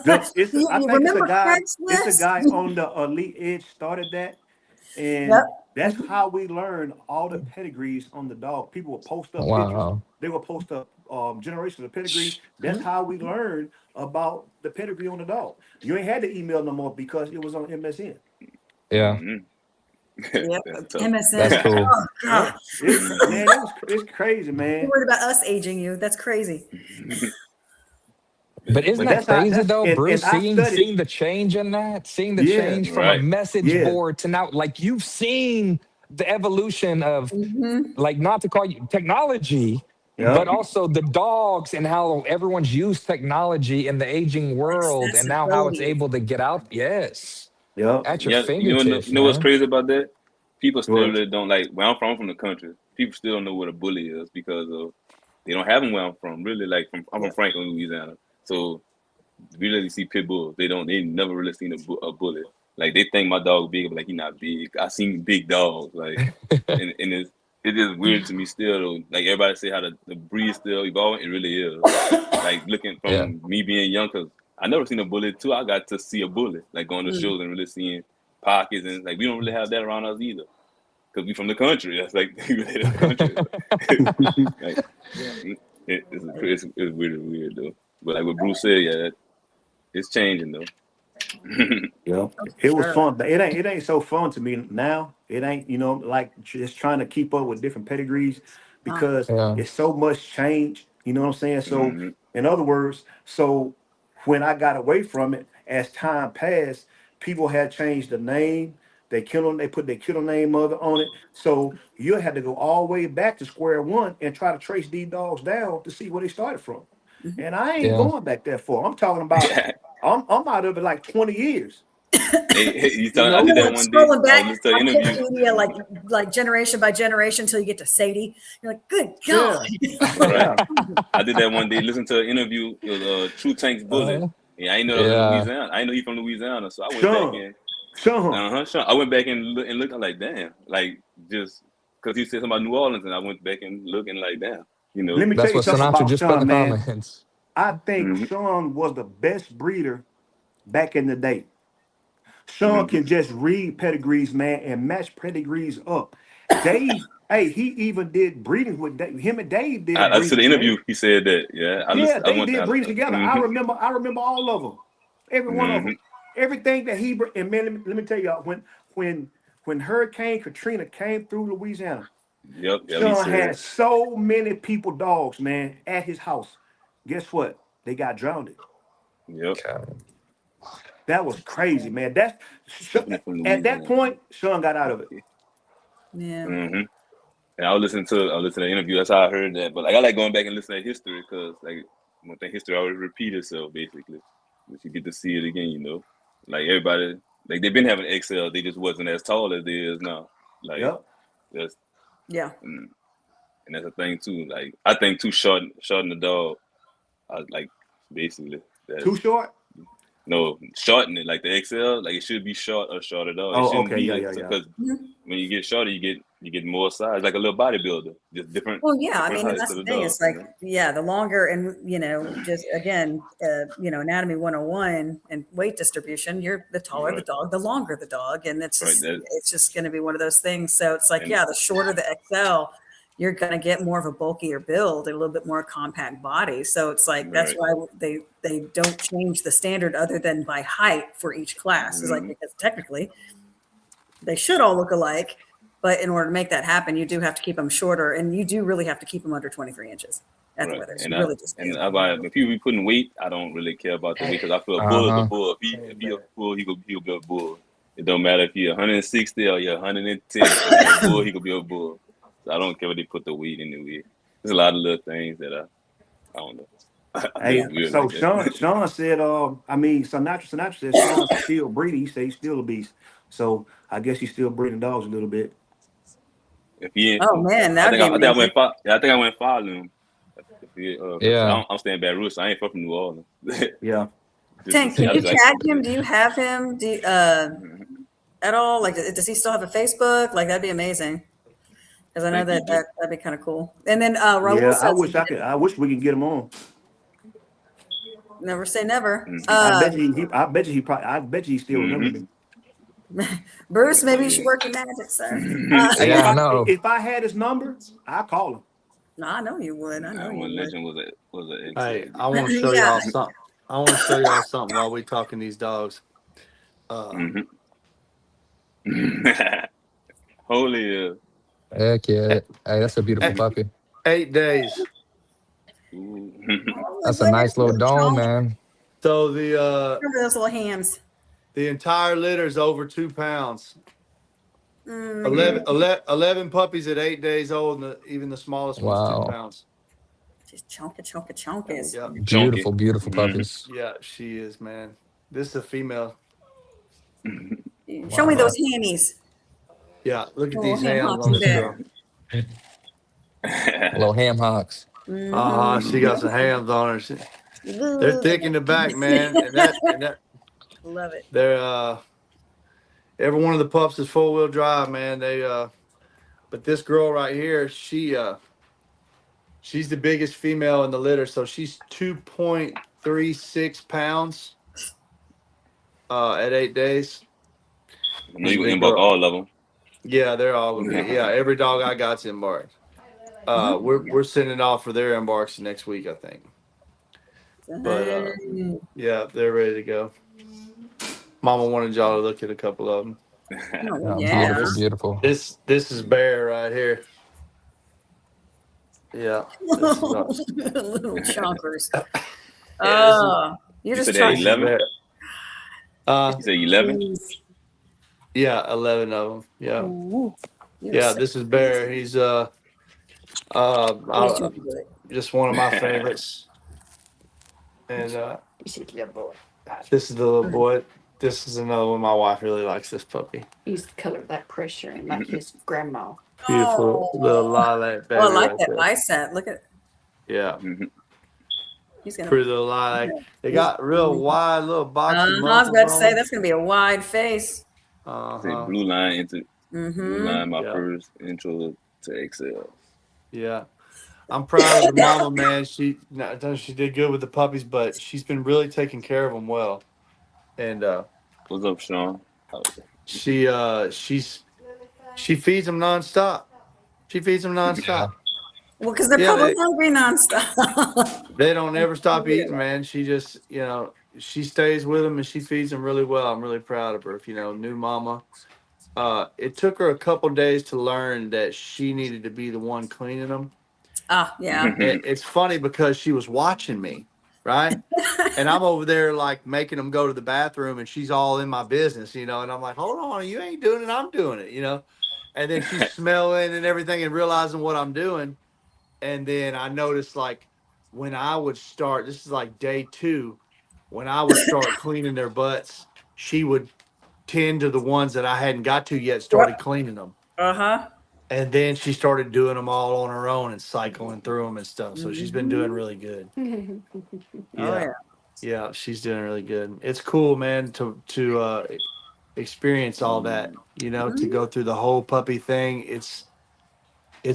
it's it's I You think it's a remember guy. It's a Craigslist? guy on the Elite Edge started that, Yep. and that's how we learned all the pedigrees on the dog. People will post up pictures. Wow. They will post up generations of pedigrees. That's how we learned about the pedigree on the dog. You ain't had to email no more because it was on MSN. Yeah. hmm Yep. That's tough. That's MSN. cool. Oh god. Yep. Man, it's crazy, You're man. worried about us aging you. That's crazy. But isn't But that that's how crazy that's though, and Bruce? I studied. Seeing the change in that, seeing the Yeah, change from a Right. message yeah, board to now, like you've seen the evolution of, Hmm. like, not to call you technology, yeah, but also the dogs and how everyone's used technology in the aging world, and now how it's Accessibility. able to get out. Yes, yeah. at your Yeah, fingertips, you know what's man. crazy about that? People still What? really don't like where I'm from the country. People still don't know what a bully is because of they don't have them where I'm from. Really, like I'm Yeah. from Franklin, Louisiana. So we really see pit bulls. They never really seen a bully. Like they think my dog big, but like he not big. I seen big dogs. Like and it is weird to me still though. Like everybody say how the breed still evolving. It really is. Like looking Yeah, from me being young, cause I never seen a bully too. I got to see a bully, like going to Mm. shows and really seeing pockets and like we don't really have that around us either. because we from the country. That's like the country. Like, it's weird though. But like what Bruce said, yeah, it's changing though. Yeah, it was fun, but it ain't so fun to me now. It ain't, like just trying to keep up with different pedigrees because Yeah. it's so much change. You know what I'm saying? So, Mm-hmm. in other words, when I got away from it, as time passed, people had changed the name. They put their kennel name on it. So you had to go all the way back to square one and try to trace these dogs down to see where they started from. And I ain't Yeah. going back that far. I'm talking about I'm out of it like 20 years. Hey, You I did know? that Like one day. scrolling I was back listening to an on interview. Wikipedia, like generation by generation until you get to Sadie. You're like, good God. Yeah. Right. Yeah. I did that one day. Listened to an interview. It was True Tank's Bully. Uh, Yeah, I ain't know that was in yeah. Louisiana. I ain't know he from Louisiana. So I went back Sean. in. Sean. Sure. I went back and looked. I'm like, damn. Like just because he said something about New Orleans, and I went back and looking like, damn. You know. Let me tell That's you what something Sinatra about just put in Sean, the man. comments. I think Mm-hmm. Sean was the best breeder back in the day. Sean Mm-hmm. can just read pedigrees, man, and match pedigrees up. Dave, hey, he even did breeding with Dave. Him and Dave did I said the breedings, man. interview. He said that. Yeah. I Yeah, listened. I they went. did breedings together. Mm-hmm. I remember all of them, every one of Mm-hmm. them, everything that and man, let me tell y'all, when Hurricane Katrina came through Louisiana, Yep. Yep. He Sean said. had so many people, dogs, man, at his house. Guess what? They got drowned. Yep. God. That was crazy, man. Definitely from At that Louisiana. point, Sean got out of it. Yeah. Mm-hmm. And I listened to the interview. That's how I heard that. But like I like going back and listening to history because like one thing history always repeat itself basically. But you get to see it again, you know. Like everybody like they've been having XL, they just wasn't as tall as they is now. Like Yep. that's Yeah. and that's a thing too. Like I think too shorten the dog. Like basically Too that's short? no shorten it like the XL. Like it should be short or shorter dog. It Oh, shouldn't okay. Yeah, be yeah, yeah. because Mhm. when you get shorter, you get more size, like a little bodybuilder, just Well, yeah, I different mean, and heights that's of the the thing. dog. It's You like, know, yeah, the longer and, just again, anatomy 101 and weight distribution, you're the taller the right, dog, the longer the dog. And right. That it's just going to be one of those things. So it's like, and yeah, the shorter the XL, you're going to get more of a bulkier build, a little bit more compact body. So it's like, that's right. why they don't change the standard other than by height for each class. It's like, Mm-hmm. because technically they should all look alike. But in order to make that happen, you do have to keep them shorter, and you do really have to keep them under 23 inches at the Right. withers. You really just do. If you be putting weight, I don't really care about the weight because I feel a bull is a Uh-huh. bull. If he a bull, he'll be a bull. It don't matter if you're 160 or you're 110. If you're a bull, he could be a bull. So I don't care what they put the weight in the weight. There's a lot of little things that I don't know. I'm Hey, just weird so like that. Sean said, Sinatra said Sean's still breeding. He said he's still a beast. So I guess he's still breeding dogs a little bit. If he, ain't, Oh man, that would be I think I amazing. went far. Yeah, I think I went following him. If he, cause Yeah. I'm staying Baton Rouge, so I ain't from New Orleans. Yeah. Just to Tank, see, can I you just like. tag him? Do you have him? At all? Like, does he still have a Facebook? Like, that'd be amazing. Because I I know think he do. that'd be kind of cool. And then Raul Yeah. says he did. I wish we could get him on. Never say never. Mm-hmm. I bet you he still remember Mm-hmm. me. Bruce, maybe you Yeah. should work your magic, sir. Hey, Yeah, I know. if I had his number, I call him. No, I know you would. I know Nah, you one would. legend was an Hey, XL. I want to show Yeah. y'all something. I want to show y'all something while we talking these dogs. Mm-hmm. Holy. Heck yeah. e- Hey, that's a beautiful e- puppy. 8 days. Ooh. Oh, That's go a ahead. nice little dome, Chomp. man. So Remember those little hams. the entire litter is over 2 pounds. Mm, 11, Mm. 11, 11 puppies at 8 days old, and even the smallest one's two Wow. pounds. just chonka. Yeah, Chunky. Beautiful Mm-hmm. puppies. yeah, she is, man. This is a female. Show me those Wow. hammies. Yeah, look at Little these ham hands hocks on in this there. girl. Little ham hocks. She got some hams on her. They're thick in the back, man, and that Love it. they're every one of the pups is 4-wheel drive, man. But this girl right here, she's the biggest female in the litter, so she's 2.36 pounds at 8 days. I know She's a you gonna big inbox girl. all of them. Yeah, they're all gonna be. Yeah, every dog I got's embarked. We're sending off for their embarks next week, I think. But yeah, they're ready to go. Mama wanted y'all to look at a couple of them. Oh, Yeah. beautiful, beautiful. This is Bear right here. Yeah, this is Little chonkers. yeah, You're You just said trying. 11? you said 11? Yeah, 11 of them. Yeah, Ooh, yeah. This is Bear. He's just one of my favorites. And this is the little boy. This is another one. My wife really likes this puppy. He's the color of that pressure and like his grandma. Beautiful little lilac baby. I like right that there. eye set. Look at. Yeah. He's gonna. Pretty little lilac. They got real wide little boxy I was muzzles about to on say them. that's gonna be a wide face. Say Blue Line Blue Line, my Yeah. first intro to Excel. Yeah. I'm proud of the mama, man. She did good with the puppies, but she's been really taking care of them well. And What's up, Sean? she feeds them nonstop. She feeds them nonstop. Well, because they're probably hungry nonstop. They don't ever stop eating, man. She just, she stays with them and she feeds them really well. I'm really proud of her. If new mama. It took her a couple days to learn that she needed to be the one cleaning them. Yeah. It's funny because she was watching me, right? And I'm over there like making them go to the bathroom, and she's all in my business, and I'm like, hold on, you ain't doing it, I'm doing it, And then she's smelling and everything and realizing what I'm doing. And then I noticed like when I would start, this is like day 2, when I would start cleaning their butts, she would tend to the ones that I hadn't got to yet, started cleaning them. And then she started doing them all on her own and cycling through them and stuff. So she's been doing really good. Yeah, she's doing really good. It's cool, man, to experience all that, to go through the whole puppy thing. It's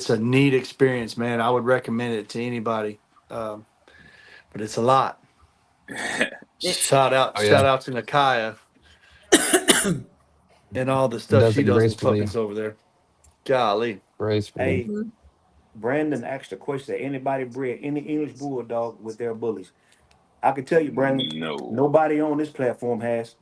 a neat experience, man. I would recommend it to anybody. But it's a lot. Shout out to Nakaya and all the stuff Does she it does with gracefully. puppies over there. Golly. Gracefully. Hey, Brandon asked a question: anybody bred any English bulldog with their bullies? I can tell you, Brandon. No. Nobody on this platform has.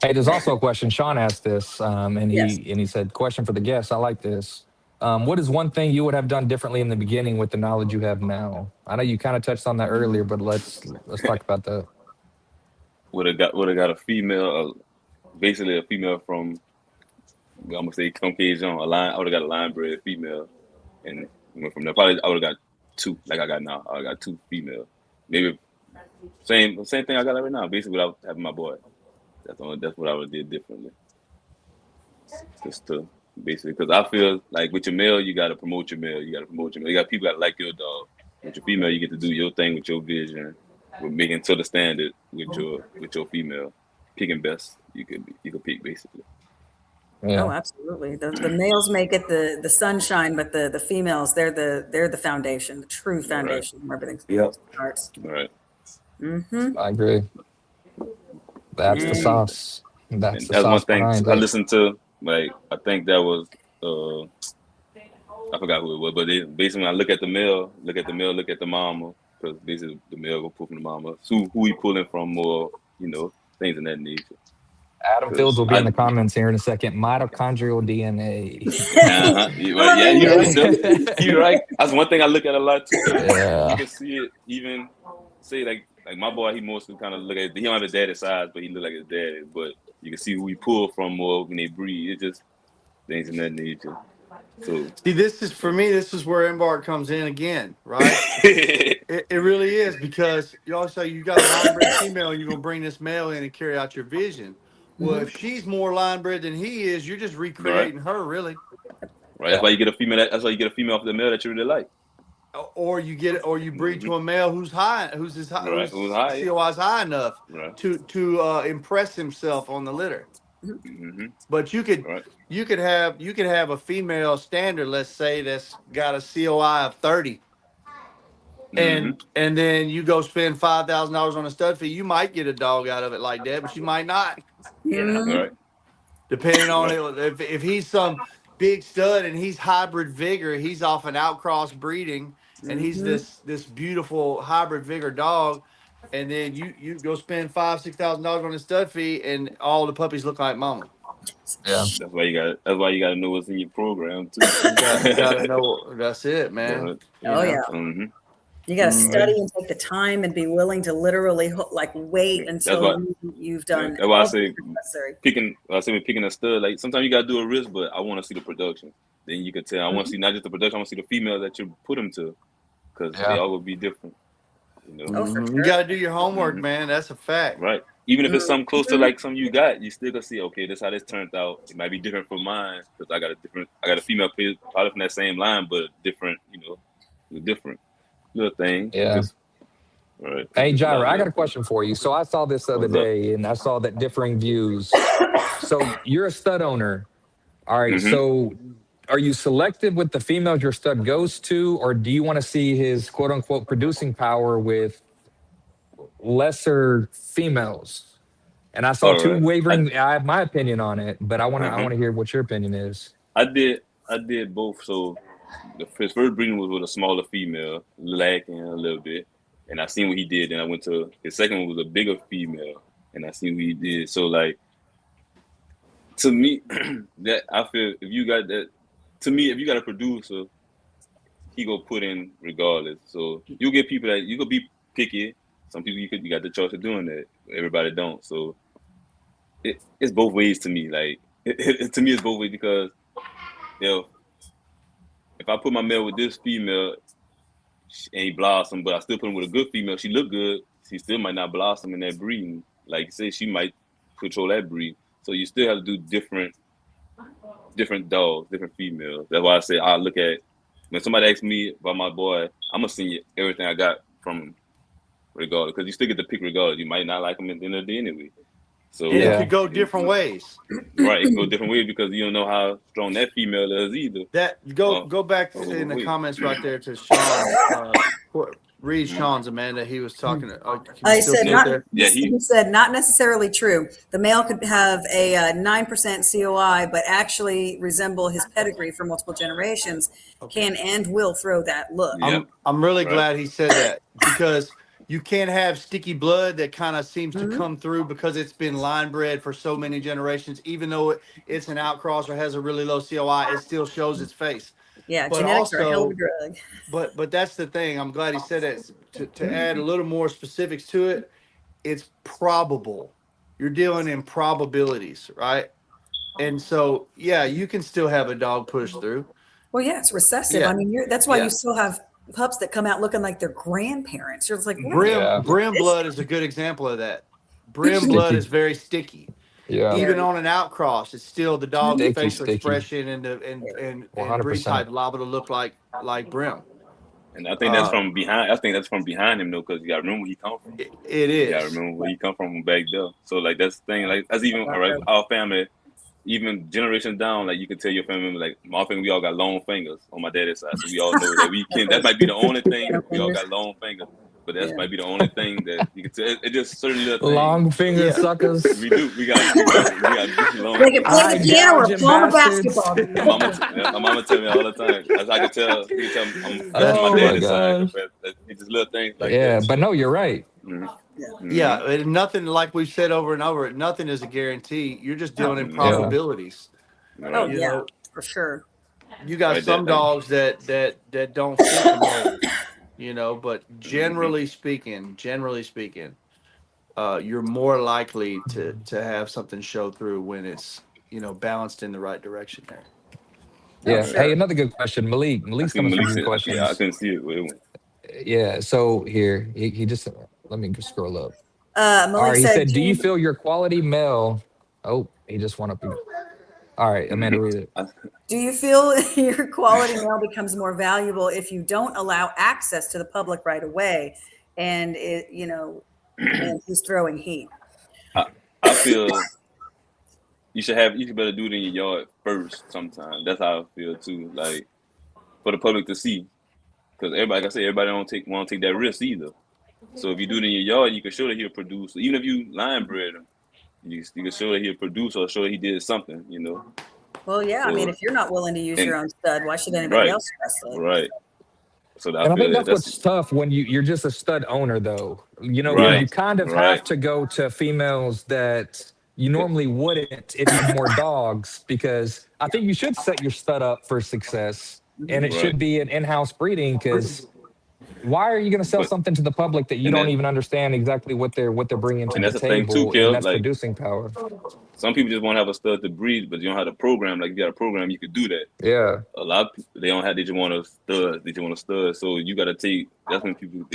Hey, there's also a question. Sean asked this, and he said, "Question for the guests. I like this. What is one thing you would have done differently in the beginning with the knowledge you have now?" I know you kind of touched on that earlier, but let's talk about that. Would have got a female, basically a female from, I'm gonna say Caucasian, a line. I would have got a line bred female, and went from there. Probably I would have got 2, like I got now. I got 2 female. Maybe same thing I got right now. Basically, without having my boy. That's what I would have did differently. Just to basically, because I feel like with your male, you got to promote your male. You got people that like your dog. With your female, you get to do your thing with your vision, with making to the standard with your female. Picking best, you could pick basically. Yeah. Oh, absolutely. The males make it the sunshine, but the females, they're the foundation, the true foundation where everything starts. Right. I agree. That's the sauce. That's the one sauce thing behind I it. listened to. Like I think that was I forgot who it was, but basically when I look at the male, look at the mama, because basically the male will pull from the mama. So who he pulling from more, things in that nature. Adam Fields will be in the comments here in a second. Mitochondrial DNA. Yeah, you're right. You're right. That's one thing I look at a lot too. Yeah. You can see it even say like my boy. He mostly kind of look at. He don't have his daddy size, but he look like his daddy. But you can see who he pull from more when they breed. It's just things in that nature. So see, this is where Embark comes in again, right? it really is, because you also you got a line bred female, and you're gonna bring this male in and carry out your vision. Well, if she's more line bred than he is, you're just recreating her, really. Right. That's why you get a female. That's why you get a female off the male that you really like. Or you breed to a male who's high, who's high, COI's high enough to impress himself on the litter. But you could have a female standard, let's say, that's got a COI of 30. And then you go spend $5,000 on a stud fee. You might get a dog out of it like that, but you might not. Right. depending on it. If he's some big stud and he's hybrid vigor, he's off an outcross breeding, and he's this beautiful hybrid vigor dog. And then you go spend $5,000-6,000 on his stud fee, and all the puppies look like mama. Yeah. That's why you got to know what's in your program too. You got to know. That's it, man. Oh yeah. Mm-hmm. You got to study Right. and take the time and be willing to literally like wait until you've done. That's why I say necessary. picking a stud. Like sometimes you gotta do a risk, but I want to see the production. Then you can tell. I want to see not just the production. I want to see the female that you put them to, because they all will be different. You know. Oh, for sure. You got to do your homework, man. That's a fact. Right. Even if it's something close to like something you got, you still gonna see. Okay, this how this turned out. It might be different from mine because I got a female probably from that same line, but different. You know, different little thing. Yeah. Right. Hey, Jireh, I got a question for you. So I saw this the other day, and I saw that differing views. So you're a stud owner. All right. Mm-hmm. So are you selective with the females your stud goes to, or do you want to see his quote unquote producing power with lesser females? And I saw two wavering. I have my opinion on it, but I want to hear what your opinion is. I did both. So his first breeding was with a smaller female, lacking a little bit, and I seen what he did. Then I went to his second one was a bigger female, and I seen what he did. So like, to me, that I feel if you got that, to me, if you got a producer, he go put in regardless. So you get people that you could be picky. Some people you got the choice of doing that. Everybody don't. So it's both ways to me. Like to me, it's both ways because if I put my male with this female and he blossom, but I still put him with a good female, she look good. She still might not blossom in that breeding. Like you say, she might control that breed. So you still have to do different dogs, different females. That's why I say I look at when somebody asks me about my boy, I'm gonna send you everything I got from him, regardless, because you still get to pick regardless. You might not like him at the end of the day anyway. So it could go different ways. Right, it can go different ways because you don't know how strong that female is either. That go back in the comments right there to Sean. Read Sean's, Amanda. He was talking. I said he said not necessarily true. The male could have a 9% COI, but actually resemble his pedigree for multiple generations. Can and will throw that look. I'm really glad he said that because you can't have sticky blood that kind of seems to come through because it's been line bred for so many generations. Even though it's an outcross or has a really low COI, it still shows its face. Yeah, but genetics are a hell of a drug. But that's the thing. I'm glad he said that. To add a little more specifics to it, it's probable. You're dealing in probabilities, right? And so, yeah, you can still have a dog push through. Well, yeah, it's recessive. I mean, that's why you still have pups that come out looking like their grandparents. You're just like, Brim blood is a good example of that. Brim blood is very sticky. Yeah. Even on an outcross, it's still the dog's facial expression and breed type liable to look like Brim. And I think that's from behind. I think that's from behind him though, because you got to remember where he come from. It is. You got to remember where he come from back there. So like that's the thing. Like that's even our family. Even generations down, like you can tell your family, like my family, we all got long fingers on my daddy's side, so we all know that we can. That might be the only thing we all got long fingers, but that might be the only thing that you can tell. It just certain little long finger suckers. We do. We got long. They can play the piano or play basketball. My mama tell me all the time. As I can tell, that's my daddy's side. It's just little things like that. Yeah, but no, you're right. Yeah, nothing like we've said over and over. Nothing is a guarantee. You're just dealing in probabilities. Oh yeah, for sure. You got some dogs that don't fit the mold, but generally speaking, you're more likely to have something show through when it's balanced in the right direction there. Yeah. Hey, another good question, Malik's coming with some good questions. Yeah, I couldn't see it. Yeah. So here he just. Let me scroll up. Malik he said, do you feel your quality male? Oh, he just went up. All right, Amanda, read it. Do you feel your quality male becomes more valuable if you don't allow access to the public right away, and and he's throwing heat? I feel you should better do it in your yard first. Sometimes that's how I feel too. Like for the public to see, because everybody, like I say, everybody want to take that risk either. So if you do it in your yard, you can show that he'll produce. Even if you line bred him, You can show that he a producer or show that he did something, you know. Well, yeah. So, I mean, if you're not willing to use your own stud, why should anybody right, else trust it? right. So And I feel think that that's what's tough when you're just a stud owner, though. You know, right, you kind of have to go to females that you normally wouldn't if you had more dogs, because I think you should set your stud up for success, and it should be an in-house breeding. Because why are you going to sell something to the public that you don't even understand exactly what they're bringing to the that's the thing too, table, Kel. and that's Like, producing power? some people just want to have a stud to breed, but you don't have a program. Like, you got a program, you could do that. Yeah. A lot of people, they don't have. They just want a stud. They just want a stud. So you got to take. That's when people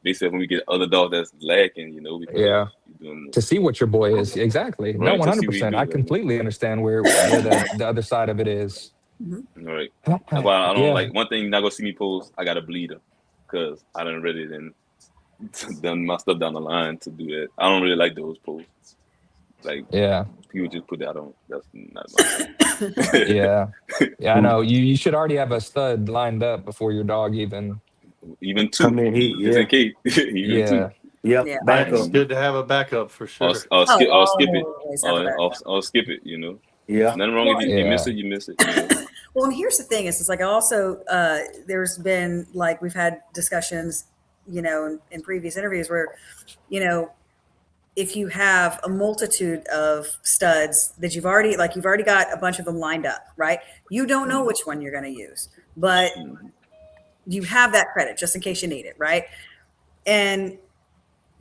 they say when we get other dogs that's lacking, you know. Because Yeah. you're doing, To see what your boy is. Exactly. No, right, to see what he 100%. do, I completely understand where the other side of it is. Right. That's why I don't Yeah. like. One thing you're not gonna see me post. I got a bleeder because I done read it and done my stuff down the line to do that. I don't really like those posts. Like, Yeah. people just put that on. That's not my thing. Yeah. Yeah, I know. You should already have a stud lined up before your dog even. Even two. Come in heat, Just in case. Even Yeah. two. Yep, Yeah. back It's up. good to have a backup for sure. I'll skip it. always have a backup. I'll skip it, you know. Yeah. Nothing wrong if you miss it, you miss it. You know? Well, and here's the thing: is it's like also there's been like we've had discussions, you know, in previous interviews where, you know, if you have a multitude of studs that you've already got a bunch of them lined up, right? You don't know which one you're going to use, but you have that credit just in case you need it, right? And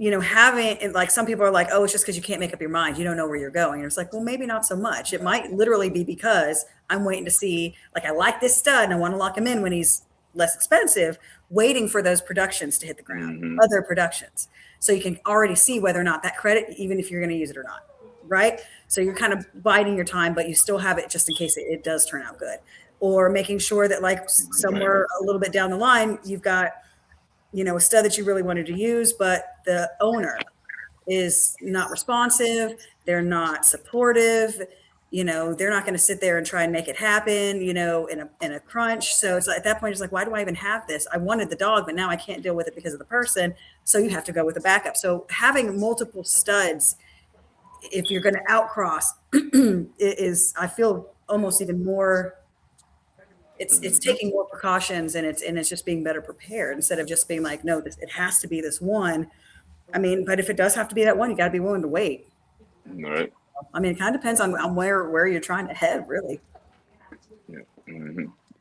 you know, having, and like some people are like, oh, it's just because you can't make up your mind. You don't know where you're going. And it's like, well, maybe not so much. It might literally be because I'm waiting to see, like, I like this stud and I want to lock him in when he's less expensive, waiting for those productions to hit the ground, other productions. So you can already see whether or not that credit, even if you're going to use it or not. Right. So you're kind of biding your time, but you still have it just in case it does turn out good, or making sure that like somewhere a little bit down the line, you've got, you know, a stud that you really wanted to use, but the owner is not responsive. They're not supportive. You know, they're not going to sit there and try and make it happen, you know, in a crunch. So it's like, at that point, it's like, why do I even have this? I wanted the dog, but now I can't deal with it because of the person. So you have to go with a backup. So having multiple studs, if you're going to outcross, is, I feel, almost even more, it's taking more precautions, and it's just being better prepared instead of just being like, no, it has to be this one. I mean, but if it does have to be that one, you got to be willing to wait. All right. I mean, it kind of depends on where you're trying to head, really. Yeah.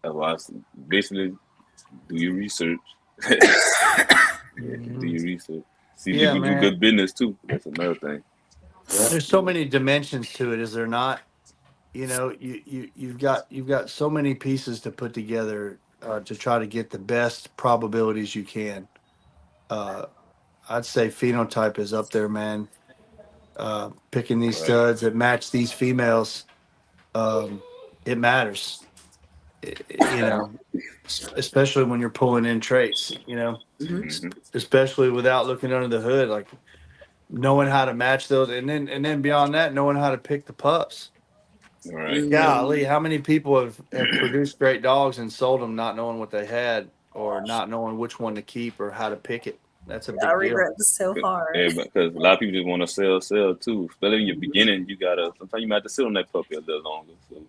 Otherwise, basically, do your research. Do your research. See if people do good business too. That's another thing. There's so many dimensions to it, is there not? You know, you've got so many pieces to put together to try to get the best probabilities you can. I'd say phenotype is up there, man. Picking these studs that match these females, it matters. You know, especially when you're pulling in traits. You know, especially without looking under the hood, like knowing how to match those, and then beyond that, knowing how to pick the pups. Right. Golly, how many people have produced great dogs and sold them not knowing what they had, or not knowing which one to keep or how to pick it? That's a big I deal. regret this so hard. Yeah, because a lot of people just want to sell too. Especially in your beginning, you gotta. Sometimes you might have to sit on that puppy a little longer. So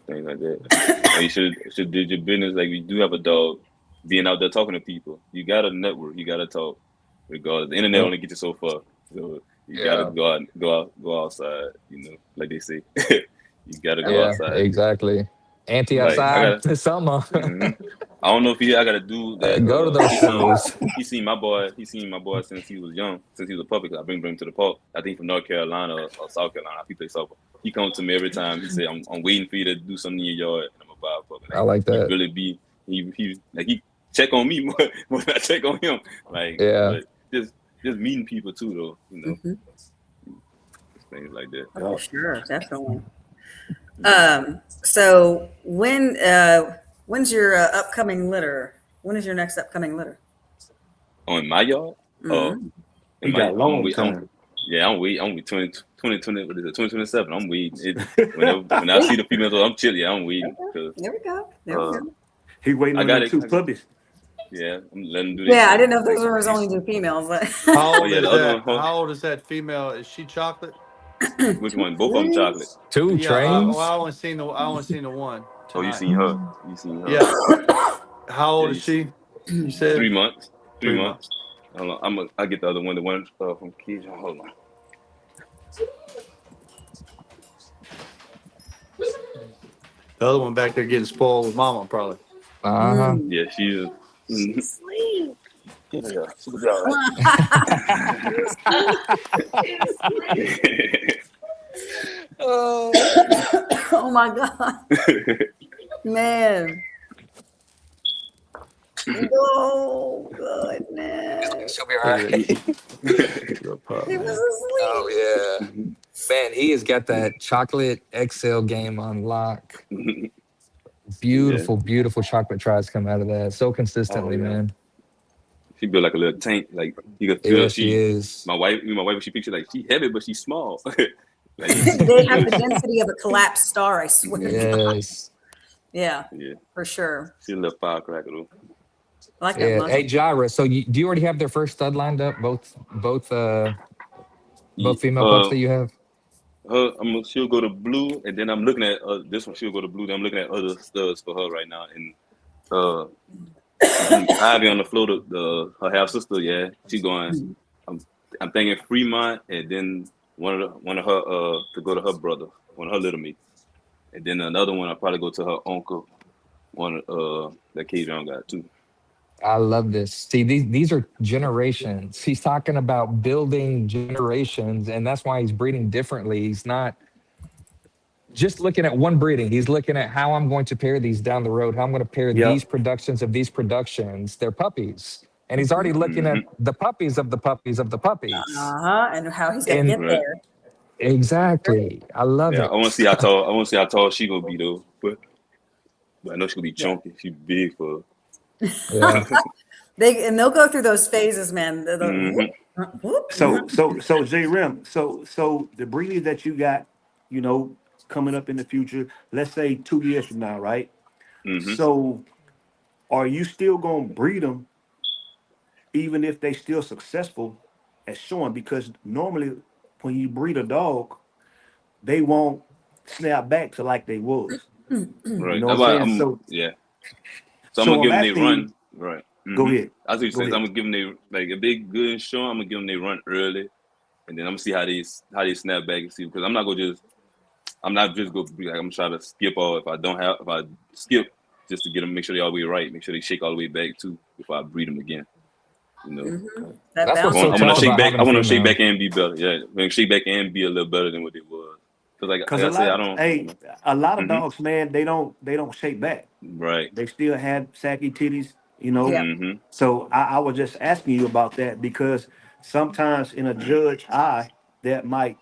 things like that. Like you should do your business. Like we do have a dog, being out there talking to people. You gotta network. You gotta talk. Regardless, the internet only gets you so far. So you gotta go outside. You know, like they say, you gotta go outside. Exactly. Outside this summer. I don't know if I got to do that. Go to those shows. He seen my boy since he was young, since he was a puppy. I bring him to the park. I think from North Carolina or South Carolina. He plays softball. He comes to me every time. He say, "I'm waiting for you to do something in your yard, and I'm gonna buy a puppy." I like that. He really be he check on me more than I check on him. Like but just meeting people too, though. You know, things like that. Oh, sure, definitely. So when's your upcoming litter? When is your next upcoming litter? Oh, in my yard? You got long time. I'm waiting. I'm 2020. What is it? 2027. I'm waiting. When I see the females, I'm chilly. I'm waiting. There we go. He waiting on the two puppies. Yeah, I'm letting them do that. I didn't know if those were only two females. But How old is that female? Is she chocolate? Which one? Both of them chocolate. Two Yeah, trains. I only seen the one Oh, you tonight. seen her? You seen her? Yeah. How Yeah, old is she? You said 3 months. 3 3 months. months. Hold on. I get the other one. The one from Keys. Hold on. The other one back there getting spoiled with mama, probably. Uh-huh. Yeah, she is. She's asleep. Yeah, she was all Oh my God, man. Oh goodness. She'll be all Look at right. this little pup, He was man. asleep. Oh yeah. Man, he has got that chocolate XL game on lock. Yeah. Beautiful, beautiful chocolate tries come out of that so Oh consistently, yeah. man. She built like a little tank. Like you could feel Yeah, she is. My wife, when she picture like she heavy, but she's small. Like They she have the just, density of a collapsed star, I swear to God. Yes. Yeah, yeah. for sure. She a little firecracker though. I like that Yeah. muscle. Hey, Jireh, so do you already have their first stud lined up? Both female pups Uh, that you have? she'll go to blue, and then I'm looking at this one. She'll go to blue. Then I'm looking at other studs for her right now, and uh, Ivy on the floor. Her half sister, yeah, she's going. I'm I'm thinking Fremont, and then one of her to go to her brother, one of her little mates, and then another one I'll probably go to her uncle, one that Kayvon got too. I love this. See, these are generations. He's talking about building generations, and that's why he's breeding differently. He's not just looking at one breeding. He's looking at how I'm going to pair these down the road, how I'm going to pair these Yep. productions of these productions. They're puppies. And he's already looking at Hmm. the puppies of the puppies of the puppies. And how he's gonna And get Right. there. exactly. I love Yeah, I want to it. see how tall. I want to see how tall she gonna be though. But I know she gonna be Yeah. chunky. She big for. Yeah. They'll go through those phases, man. Hmm. Whoop. So J Rim, so the breeders that you got, you know, coming up in the future, let's say 2 years from now, right? Hmm. So are you still gonna breed them even if they still successful at showing? Because normally when you breed a dog, they won't snap back to like they was. You Right. know That's what I'm why saying? I'm. So Yeah. So I'm so gonna I'm give them they asking you, run. Right. go Hmm. ahead. That's what you Go said. I'm ahead. gonna give them they like if they good and strong. I'm gonna give them they run early, and then I'm gonna see how they snap back and see because I'm not just go like I'm trying to skip all if I skip just to get them make sure they all the way right, make sure they shake all the way back too before I breed them again. You know. That That's I what's bounce so want, I back. want tough to shake about back. having I a want to shake female. back and be better. Yeah, shake back and be a little better than what they was. Cause Cause like I said, I don't. a lot of Hmm. dogs, man, they don't shake back. Right. They still had saggy titties, you know. Yeah. Hmm. So I was just asking you about that because sometimes in a judge eye that might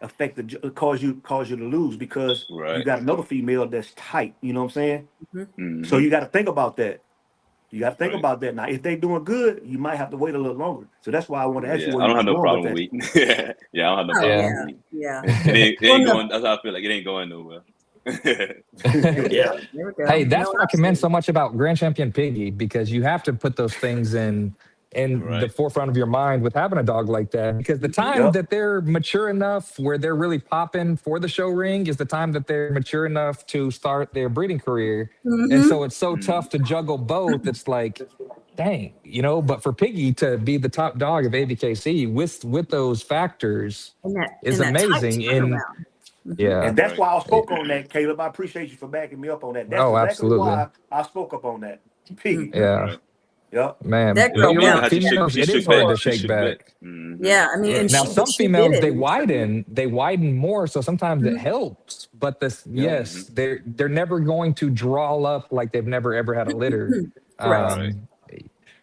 affect cause you to lose because you Right. got another female that's tight. You know what I'm saying? So Hmm. you got to think about that. You got to think Right. about that. Now, if they doing good, you might have to wait a little longer. So that's why I want to ask you Yeah. where I you don't was have no going with problem that. waiting. Yeah. I don't have no Oh problem Yeah. with yeah. waiting. Yeah. It Well, ain't no. going. That's how I feel like it ain't going nowhere. Yeah. There we Hey, go. that's No, what I commend absolutely. so much about Grand Champion Piggy because you have to put those things in the Right. forefront of your mind with having a dog like that. Because the Mm-hmm. time Yep. that they're mature enough where they're really popping for the show ring is the time that they're mature enough to start their breeding career. And Mm-hmm. so it's so Mm-hmm. tough to juggle both. It's like, dang, but for Piggy to be the top dog of ABKC with those factors In is that tight amazing. In turnaround. Mm-hmm. yeah. And that's Right. why I spoke on that, Caleb. I appreciate you for backing me up on that. That's Oh, exactly absolutely. why I spoke up on that. Piggy. Mm-hmm. Yeah. Right. Yep. Man, That It was girl but you're amazing right. how bounced she back shook. Females, She it is shook hard back. to for. She shake shook back. back. Hmm. Yeah, I mean, Yeah. and Now she some but she did females it. they And she did. widen more, so sometimes it Mhm. helps. But this, Yep. Hmm. yes, they're never going to draw up like they've never ever had a litter. Correct. Right. Um,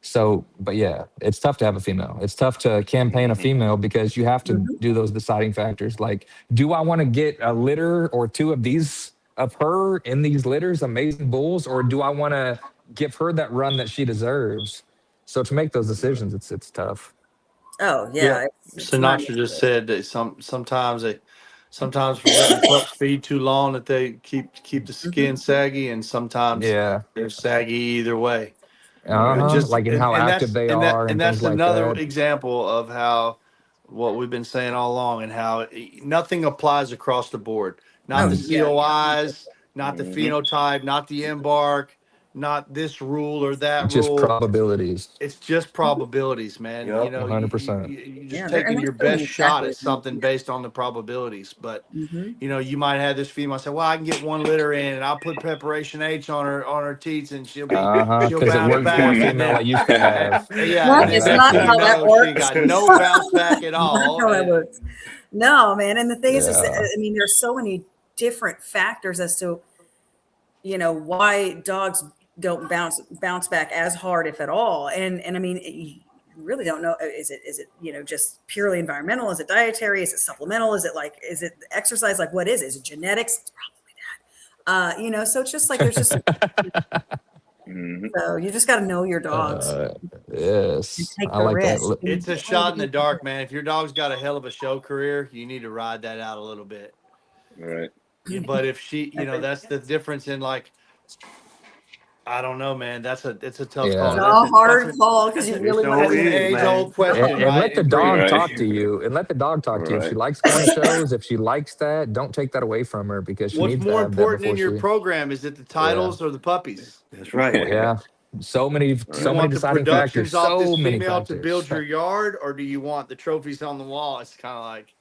so, but yeah, it's tough to have a female. It's tough to campaign a Hmm. female because you have to Mm-hmm. do those deciding factors. Like, do I want to get a litter or two of these of her in these litters, amazing bulls, or do I want to give her that run that she deserves? So to make those Right. decisions, it's tough. Oh Yeah. yeah, it's Sinatra just mindless. said that sometimes for letting pups feed too long that they keep the Mm-hmm. skin saggy, and sometimes Yeah. they're saggy either way. Uh Right. huh. Like in how And active that's they are and things that's like another that. example of how what we've been saying all along, and how nothing applies across the board. Not Oh the yeah. COIs, not the phenotype, not the embark, not this rule or that Just rule. probabilities. It's just probabilities, man. You Yep. know, 100%. you're just Yeah. And taking there's your so best many shot at factors. something based on the probabilities. But Mm-hmm. you know, you might have this female say, "Well, I can get one litter in, and I'll put preparation H on her teats, and she'll Because it bounce worked for a back." And female then, I used to have. yeah, Nope, and And it then it's next not thing actually, you how that know, she works. got no bounce back at Not all. how that And works. No, man. And the thing is that, yeah. I mean, there's so many different factors as to, why dogs don't bounce back as hard, if at all. And I mean, you really don't know. Is it just purely environmental? Is it dietary? Is it supplemental? Is it exercise? Like, what is it? Is it genetics? It's probably that. So it's just like there's just so you just got to know your dogs Uh, and yes. take I the like that. risk. And it's a shot in the dark, man. If your dog's got a hell of a show career, you need to ride that out a little bit. Right. Yeah, but if she, that's the difference in, like, I don't know, man. It's a tough call. It's Yeah. a hard call because you It really want sure That's to. an is, age man. old question, And right? let the In dog breeding. Right. talk to you. And let the dog talk to you. If she Right. likes going to shows, if she likes that, don't take that away from her because she What's needs to more have that important in before your she. program? Is it the Yeah. titles or the puppies? That's right. Yeah. So many, Do you so many want the deciding factors. productions off this So many female to factors. build your yard, or do you want the trophies on the wall? It's kind of like,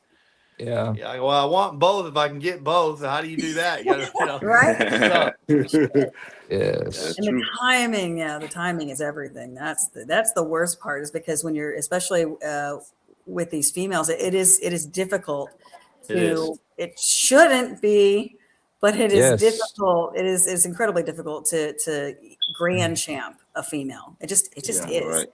Yeah. yeah, well, I want both if I can get both. How do you do that? You got to, Right. it's tough. Yes. That's And the true. timing, yeah, the timing is everything. That's the worst part, is because when you're, especially with these females, it is difficult It is. it shouldn't be, but it is Yes. difficult. It's incredibly difficult to grand champ a female. It just Yeah. is. Right.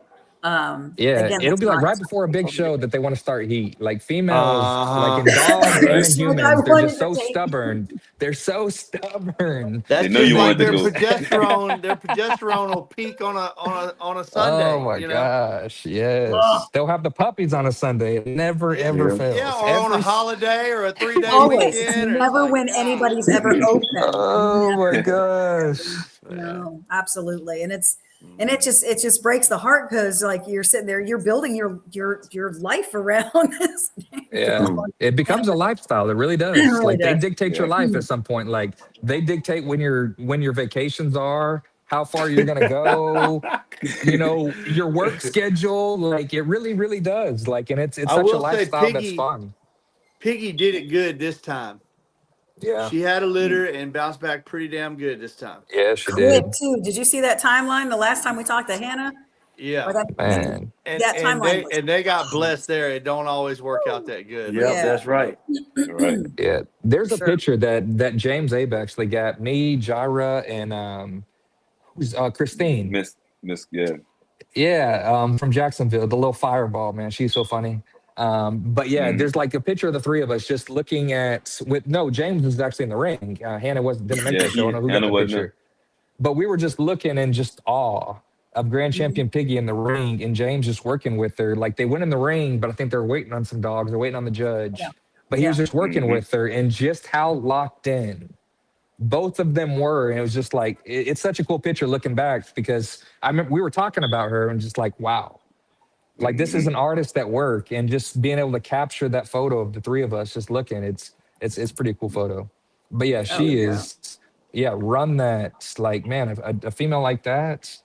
Yeah, Again, it'll that's be like not right before a big show that they want to start heat. Like females, like Uh in huh. dogs and Right. in it's like I humans, they're just wanted to so take. stubborn. They're so stubborn. They That's know just you like wanted to their go. progesterone. Their progesterone will peak on a Oh Sunday. my gosh, yes. Ugh, They'll have the puppies on a Sunday. It never Yeah, ever Yeah. yeah, fails. or on a holiday or a 3 day always. It's weekend, or it's never like, when anybody's golly. ever open. Oh my Never. gosh. Yeah. No, absolutely. And it just breaks the heart, because like you're sitting there, you're building your life around this. Yeah. It becomes a lifestyle. It really It does. really Like they does. dictate your Yeah. life at some point. Like they dictate when your vacations are, how far you're gonna go, your work schedule. Like it really, really does. Like, and it's I such a will say lifestyle that's Piggy fun. Piggy did it good this time. Yeah. She had a litter and bounced back pretty damn good this time. Yeah, she Quick did. too. Did you see that timeline the last time we talked to Hannah? Or Yeah. that Man. And that and timeline they was and they got blessed there. It don't always work out that good. Let me Yep. tell yeah, That's you. right. Right. Yeah. There's for a sure. picture that James Abe actually got me, Jireh, and who's Christine. Miss. Yeah. Yeah, from Jacksonville, the little fireball, man. She's so funny. But yeah, Mm. there's like a picture of the three of us just looking at with no, James was actually in the ring. Hannah wasn't didn't make Yeah. the show. I don't know who got Hannah the wasn't there. picture. But we were just looking in just awe of Grand Mhm. Champion Piggy in the ring and James just working with her. Like they went in the ring, but I think they're waiting on some dogs. They're waiting on the Yeah. judge. But he was Yeah. just working Hmm. with her and just how locked in both of them were. And it was just like it's such a cool picture looking back because I remember we were talking about her and just like, wow, like this is Hmm. an artist at work and just being able to capture that photo of the three of us just looking, it's pretty cool photo. But yeah, Oh she yeah. is, yeah, run that. Like man, a female like that,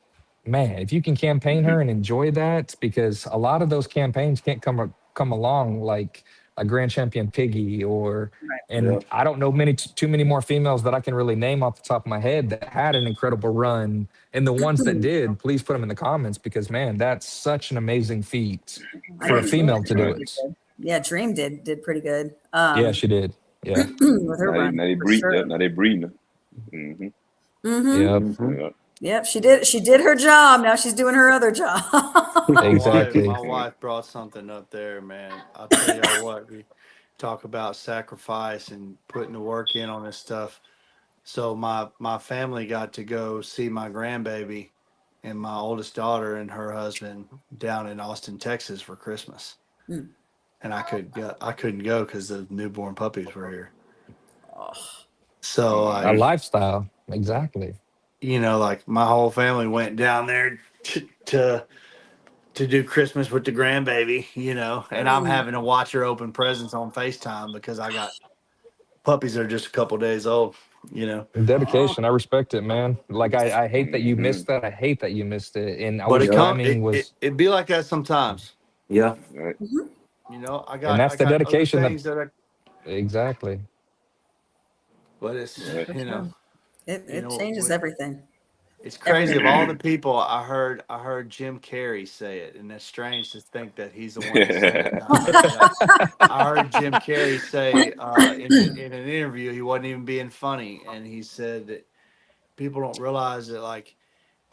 man, if you can campaign Hmm. her and enjoy that, because a lot of those campaigns can't come along like a Grand Champion Piggy or, Right. and Yep. I don't know too many more females that I can really name off the top of my head that had an incredible run. And the ones that did, please put them in the comments because man, that's such an amazing feat I for a think Right. Dream female to did do Right. pretty it. good. Yeah, Dream did pretty good. Yeah, she did. Yeah. With her Now they run now they for breed. Yep. sure. Now they breeding. Hmm. Mm-hmm. Yep. Mm-hmm. Yeah. Yep, she did her job. Now she's doing her other job. My wife, Exactly. my wife brought something up there, man. I'll tell y'all what, we talk about sacrifice and putting the work in on this stuff. So my family got to go see my grandbaby and my oldest daughter and her husband down in Austin, Texas for Christmas. Mm. And I couldn't go because the newborn puppies were here. Oh, So A Hmm. lifestyle. Exactly. like my whole family went down there to to do Christmas with the grandbaby, and I'm having to watch her open presents on FaceTime because I got puppies that are just a couple days old. Oh, Dedication. I respect it, man. Like I hate that you Mm-hmm. missed that. I hate that you missed it. And But always it Yeah. come timing it, it was, it be like that sometimes. Yeah. Right. I and got that's I the got other dedication that things that exactly. but it's Right. for you know, sure. It changes when everything. it's crazy of Everything. all the people I heard Jim Carrey say it, and that's strange to think that he's the one that said it, not me. But I heard Jim Carrey say in an interview he wasn't even being funny, and he said that people don't realize that like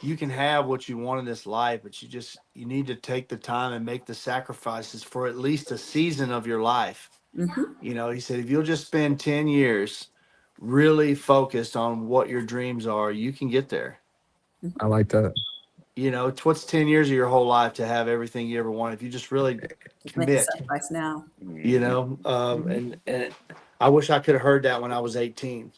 you can have what you want in this life, but you need to take the time and make the sacrifices for at least a season of your life. Hmm. He said if you'll just spend 10 years really focused on what your dreams are, you can get there. I like that. It's what's 10 years of your whole life to have everything you ever want if you just really Just make the commit. sacrifice now. Mm-hmm. Mhm. And I wish I could have heard that when I was 18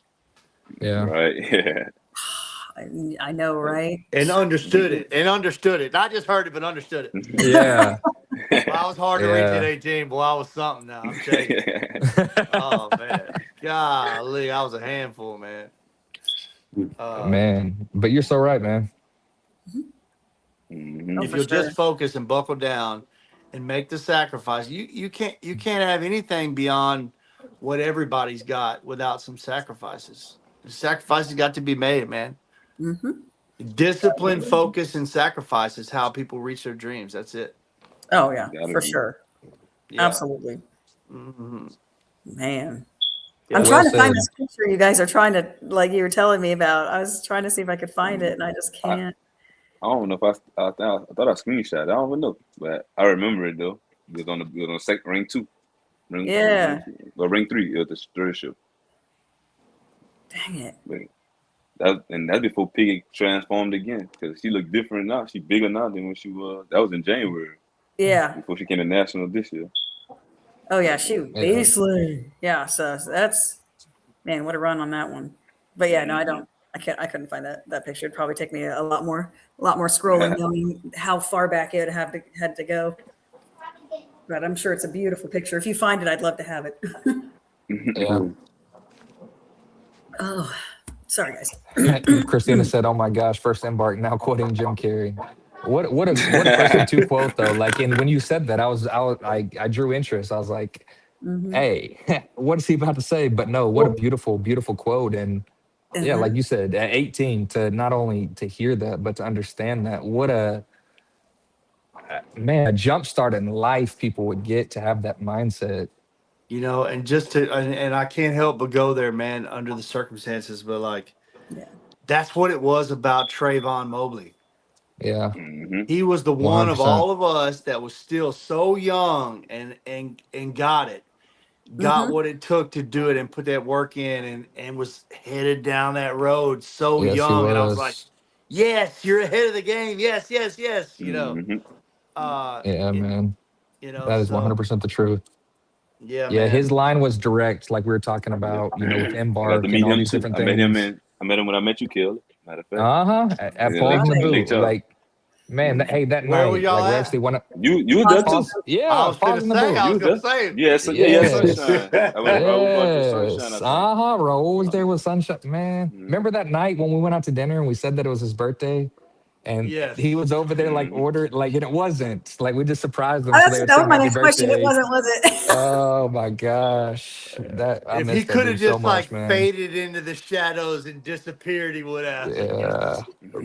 Yeah. Right. Yeah. I know, right? and understood it, not just heard it but understood it. Yeah. Well, I was hard to reach at Yeah. 18. Boy, I was something now. I'm telling you. Oh man, golly, I was a handful, man. Uh, Man, but you're so right, man. Mm-hmm. Oh, if for you'll sure. just focus and buckle down and make the sacrifice, you can't have anything beyond what everybody's got without some sacrifices. The sacrifices got to be made, man. Hmm. Discipline, focus, and sacrifice is how people reach their dreams. That's it. Oh yeah, Gotta for be. sure. Yeah. Absolutely. Hmm. Man. I'm Yeah. Well trying to find said. this picture you guys are trying to, like you were telling me about. I was trying to see if I could find it and I just I, can't. I don't know if I thought I screenshot it. I don't even know, but I remember it though. It was on second ring two, ring Yeah. two, or ring three. It was the third show. Dang it. But that's before Piggy transformed again because she looked different now. She bigger now than when she was. That was in January Yeah. before she came to national this year. Oh yeah, she was Yeah. beastly. Yeah, so that's, man, what a run on that one. But yeah, no, I Mm-hmm. don't. I couldn't find that picture. It'd probably take me a lot more scrolling, knowing how far back it had to go. But I'm sure it's a beautiful picture. If you find it, I'd love to have it. Yeah. Oh, sorry guys. Christina said, "Oh my gosh, first embark." Now quoting Jim Carrey. What a person to quote though. Like, and when you said that, I drew interest. I was like, Hmm. "Hey, what is he about to say?" But no, what a beautiful, beautiful quote. And yeah, Uh-huh. like you said, at 18, to not only to hear that, but to understand that, what a man, a jump start in life people would get to have that mindset. And and I can't help but go there, man, under the circumstances, but like Yeah. that's what it was about Trayvon Mobley. Yeah, Mm-hmm. He was the one of 100%. all of us that was still so young and got Hmm. what it took to do it and put that work in and was headed down that road so Yes, he young. And I was like, was. yes, you're ahead of the game. Yes, yes, yes. Mm-hmm. Uh, Yeah, it, man. That is so 100% the truth. yeah, Yeah, his man. line was direct, like we were talking Yep. about, with I got to Embark and meet all him these too. different I met him things. and I met him when I met you, Kelly. Matter of fact, Uh-huh. At in Paul's in the Lake Boot. Charles. Like, man, hey, that Where were night, like y'all we at? actually went up. You was there too. Pause. I Yeah, was Paul's gonna in the say, Boot. I was You was gonna there. say, Yeah, so yeah, Yes. sunshine. I was brought your sunshine, Yes. I think. Uh-huh. Raul was there with Sunshine. Man, Mm-hmm. remember that night when we went out to dinner and we said that it was his birthday? And he yes. was over there like Mm-hmm. ordered, like, and it wasn't. Like we just surprised Oh, them so they would that was sing my happy next question. It birthday. wasn't, was it? Oh my gosh. That I If he miss that could have dude so just like much, man. faded into the shadows and disappeared, he would have. Yeah.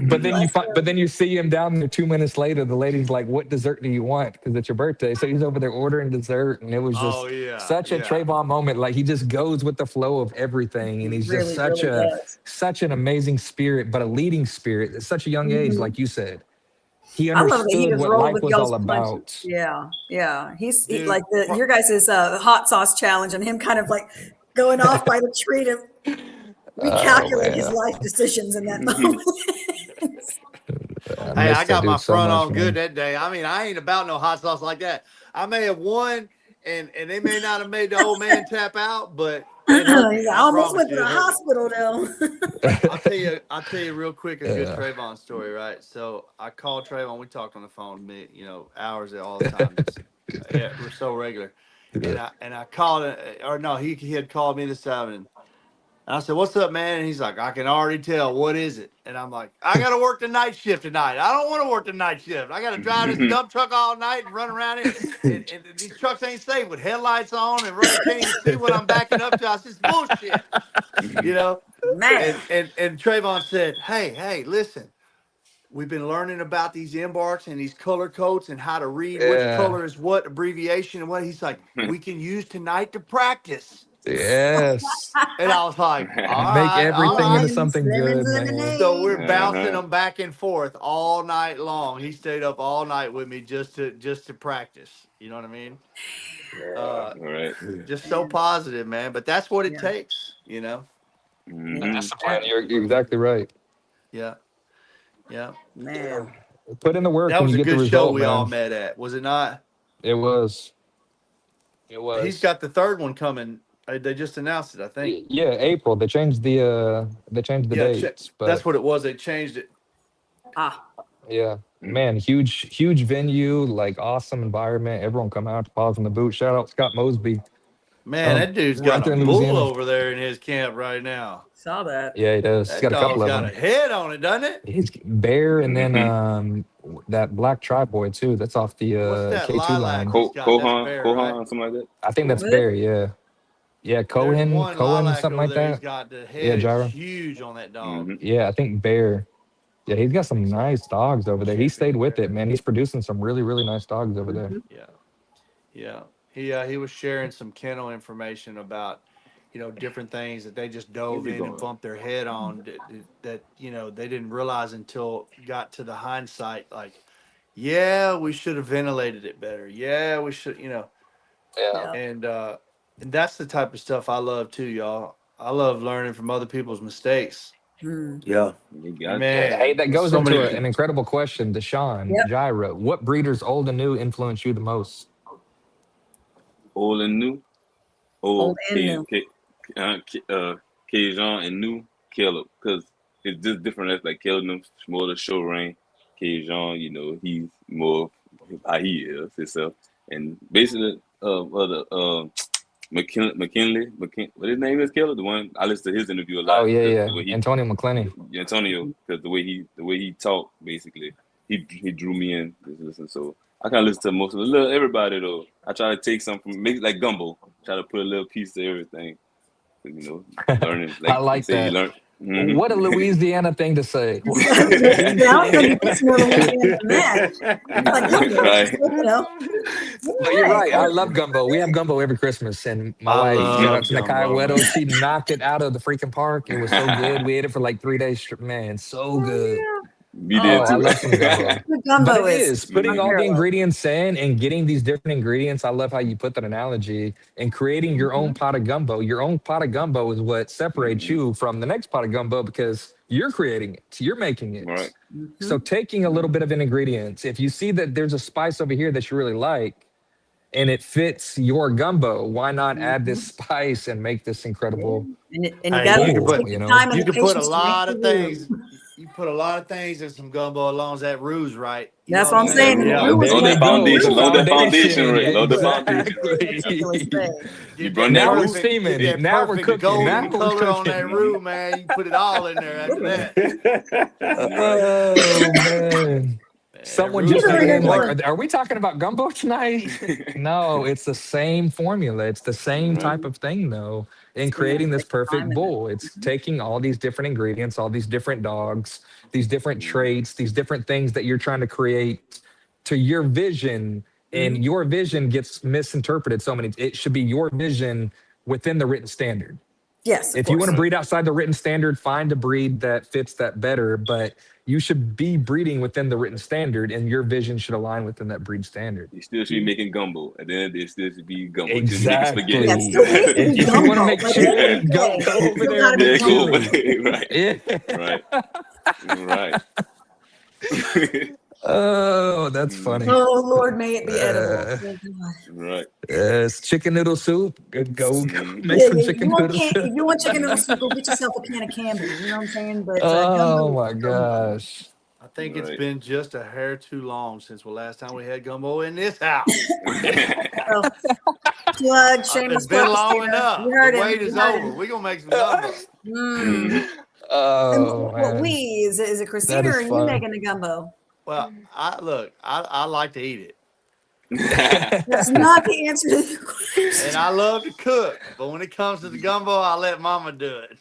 But then Mm-hmm. you Bless find, but him. then you see him down there 2 minutes later. The lady's like, "What dessert do you want?" Because it's your birthday. So he's over there ordering dessert, and it was Oh just yeah, such a yeah. Trayvon moment. Like he just goes with the flow of everything, and He he's just really, really does. such an amazing spirit, but a leading spirit at such a young age, Mhm. like you said. He I love that he understood just what rolled life with was y'all's all punches. about. Yeah, yeah. Dude. Like your guys' hot sauce challenge and him kind of like going off by the tree to Oh recalculate his man, life decisions in that Mm-hmm. moment. I Hey, I miss that got my dude so front much, on good man. that day. I mean, I ain't about no hot sauce like that. I may have won, and they may not have made the old man tap out, but I almost went to the hospital though. I'll tell you real quick a good Trayvon story, right? So I called Trayvon. We talked on the phone, hours all the time. Yeah, we're so regular. And I called, or no, he had called me this time, and I said, "What's up, man?" And he's like, "I can already tell. What is it?" And I'm like, "I got to work the night shift tonight. I don't want to work the night shift. I got to drive this dump truck all night and run around it. And these trucks ain't safe with headlights on and running. Can't even see what I'm backing up to. I said, it's bullshit." Man. And Trayvon said, hey, listen. We've been learning about these embarks and these color codes and how to read which color is what abbreviation and what. He's like, we can use tonight to practice. Yes. And I was like, all Make right. everything into something good, man. So we're bouncing them back and forth all night long. He stayed up all night with me just to practice. You know what I mean? Right. Just so positive, man. But that's what it takes, Discipline. You're exactly right. Yeah. Man. Put in the work That and was you a get the good show result, we man. all met at, was it not? It was. He's got the third one coming. They just announced it, I think. Yeah, April. They changed the dates, but that's what it was. They changed it. yeah, man, huge venue, like awesome environment. Everyone come out to pause in the boot. Shout out Scott Mosby. Man, that dude's right got there a in bull Louisiana. over there in his camp right now. Saw that. Yeah, he does. He's got a couple of them. Got a head on it, doesn't it? He's Bear, and then that Black Tri Boy too. That's off the What's that K2 line. Kohan, something like that. I think that's Bear. Yeah, Cohen, something like that. He's got the head is huge on that dog. Yeah, I think Bear. Yeah, he's got some nice dogs over there. He stayed with it, man. He's producing some really, really nice dogs over there. Yeah. He was sharing some kennel information about, different things that they just dove in and bumped their head on that they didn't realize until got to the hindsight. Like, yeah, we should have ventilated it better. Yeah, we should, Yeah. And that's the type of stuff I love too, y'all. I love learning from other people's mistakes. Yeah. Man. Hey, that goes into an incredible question, Deshaun, Jireh. What breeders, old and new, influence you the most? Old and new? Old and new. Cajun and new, Caleb. Because it's just different. That's like Caleb, more the show reign. Cajun, he's more how he is himself. And basically, McKinley, what his name is, Caleb, the one I listen to his interview a lot. Oh yeah. Antonio McClenny. Antonio, because the way he talked, basically, he drew me in to listen. So I kind of listen to most of everybody though. I try to take something, make it like gumbo. Try to put a little piece to everything. Learning. Like I like that. You learn. What a Louisiana thing to say. Well, you're right. I love gumbo. We have gumbo every Christmas, and my wife, shout out to Nakai Weddle, she knocked it out of the freaking park. It was so good. We ate it for like 3 days. Man, so good. You did too. I love some gumbo. But it is putting all the ingredients in and getting these different ingredients. I love how you put that analogy and creating your own pot of gumbo. Your own pot of gumbo is what separates you from the next pot of gumbo because you're creating it. You're making it. Right. So taking a little bit of an ingredient, if you see that there's a spice over here that you really like and it fits your gumbo, why not add this spice and make this incredible? And you got to put time and you can put a patience lot of things. You put a lot of things in some gumbo as long as that roux's right. That's what I'm saying. Load that foundation right. Load the foundation right. Now we're steaming. Now we're cooking. Now we're color on cooking. that roux, man. You put it all in there after that. Oh man. Someone just came like, are we talking about gumbo tonight? No, it's the same formula. It's the same type of thing, though, in creating this perfect bowl. It's taking all these different ingredients, all these different dogs, these different traits, these different things that you're trying to create to your vision, and your vision gets misinterpreted so many. It should be your vision within the written standard. Yes. If you want to breed outside the written standard, find a breed that fits that better, but you should be breeding within the written standard and your vision should align within that breed standard. You still should be making gumbo. At the end, it still should be gumbo. Exactly. If you want to make chili, go over there and make chili. Right. Yeah. Right. Oh, that's funny. Oh Lord, may it be edible. Uh, Oh, God. Right. it's chicken noodle soup. Go make Yeah, some yeah. chicken noodle If soup. you want chicken noodle soup, go get yourself a can of Campbell's. You know what I'm saying? But Oh gumbo, my gumbo. gosh. I think it's Right. been just a hair too long since the last time we had gumbo in this house. Well, plug, It's shameless been plug, long Christina. enough. You The heard him. wait You is heard over. him. We're gonna make some gumbo. Mm. And Oh what man, is it that Christina or is are you fun. making the gumbo? Well, I like to eat it. That's not the answer to the And question. I love to cook, but when it comes to the gumbo, I let Mama do it.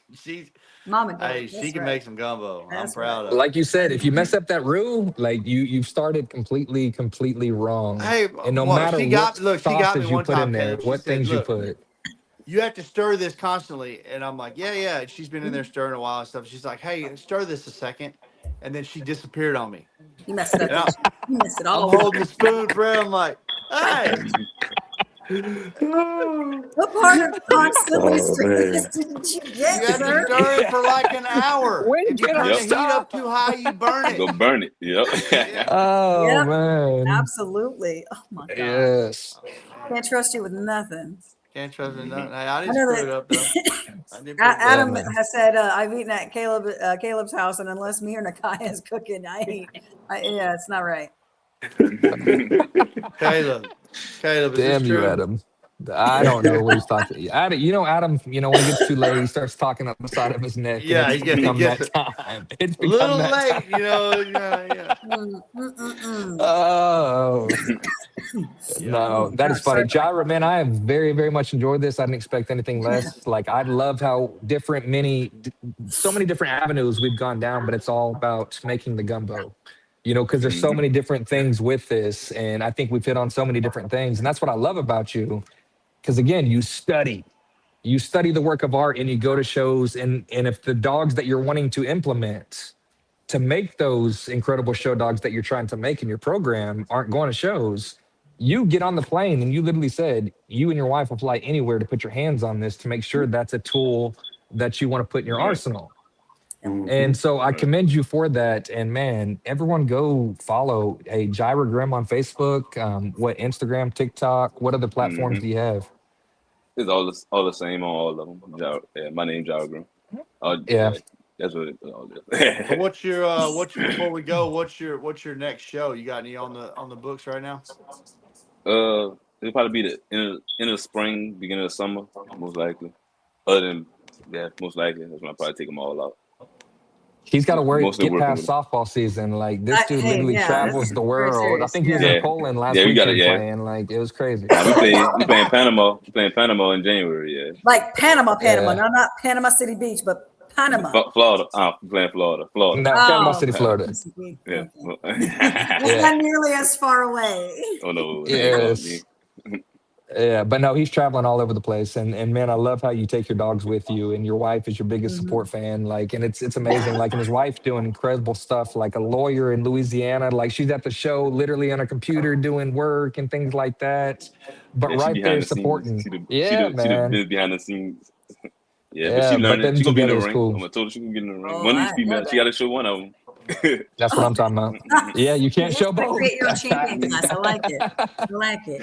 Mama did it. She That's can right. make some gumbo. I'm That's right. proud of her. Like you said, if you mess up that roux, like you've started completely wrong. Hey, And no well, matter what she got me sauces you one put in time, there, Caleb. She what said, things you "Look, put. you have to stir this constantly." And I'm like, yeah. And she's been in there stirring a while and stuff. She's like, "Hey, stir this a second," and then she disappeared on me. You messed it up, And didn't you? You messed it I'm all up. holding the spoon for her. I'm like, "Hey." What part of constantly Oh serious man. didn't you You get, have to sir? stir it for like an hour. When If you can I turn Yep. the heat up stop? too high, you burn You go it. burn it. Yep. Yeah. Oh Yep, man. absolutely. Oh my God. Yes. Oh man, Can't trust you with nothing. can't trust me. Mhm. Nothing. Hey, I I didn't know screw that it up though. I didn't put it Yeah, Adam together. man. has said, I've eaten at Caleb's house, and unless me or Nakai is cooking, yeah, it's not right. Caleb, is this Damn you, true? Adam. I don't know what he's talking. Adam, Adam, when it gets too late, he starts talking up the side of his neck, and Yeah, it's he become gets that a time. It's become little that late, time. Yeah. Oh Yeah. Oh no, my that is gosh, sorry funny, about Jireh, man. I have very, very much enjoyed this. I didn't expect anything that. less. Like I loved how so many different avenues we've gone down, but it's all about making the gumbo. Because there's so Mhm. many different things with this, and I think we've hit on so many different things, and that's what I love about you. Because again, you study the work of art, and you go to shows, and if the dogs that you're wanting to implement to make those incredible show dogs that you're trying to make in your program aren't going to shows, you get on the plane and you literally said you and your wife will fly anywhere to put your hands on this to make sure that's a tool that you want to put in your Right. arsenal. Mhm. And so I Right. commend you for that. And man, everyone go follow Jireh Grimm on Facebook. What Instagram, TikTok, what other platforms Mhm. do you have? It's all the same on all of them. Yeah, my name Jireh Grimm. Oh Yeah. yeah, that's what it all So is. what's your before we go? What's your next show? You got any on the books right now? It'll probably be the end of spring, beginning of summer, most likely. Other than yeah, most likely that's when I probably take them all out. He's got to worry, Mostly get working with past them. softball season. Like this dude Hey, literally yeah, travels that's the very world. I serious. think he was Yeah. in Yeah, Poland yeah, last we got it. weekend Yeah, playing. Like it was crazy. now we playing Panama. We playing Panama in January. Yeah, Like Panama, Yeah. no, not Panama City Beach, but Panama. Florida. We playing Florida. No, Panama Oh, City, Florida. okay. Yeah. That's Yeah. not nearly as far away. Oh no, it ain't far. Yes. Yeah, but no, he's traveling all over the place, and man, I love how you take your dogs with you, and your wife is your biggest Mhm. support fan. Like, and it's amazing. Like, and his wife doing incredible stuff, like a lawyer in Louisiana. Like, she's at the show, literally on a computer doing work and things like that. But Yeah, she right there behind the scenes. supporting. Yeah, She the man. business behind the scenes. Yeah, but she Yeah, but learning. them She gonna be in the together is ring. cool. I'm gonna told her she can get in the ring. Oh, One of I these know females, she got to show one of them. That's what I'm talking about. that. Yeah, you can't It's show the both. create your own champion class. I like it. I like it.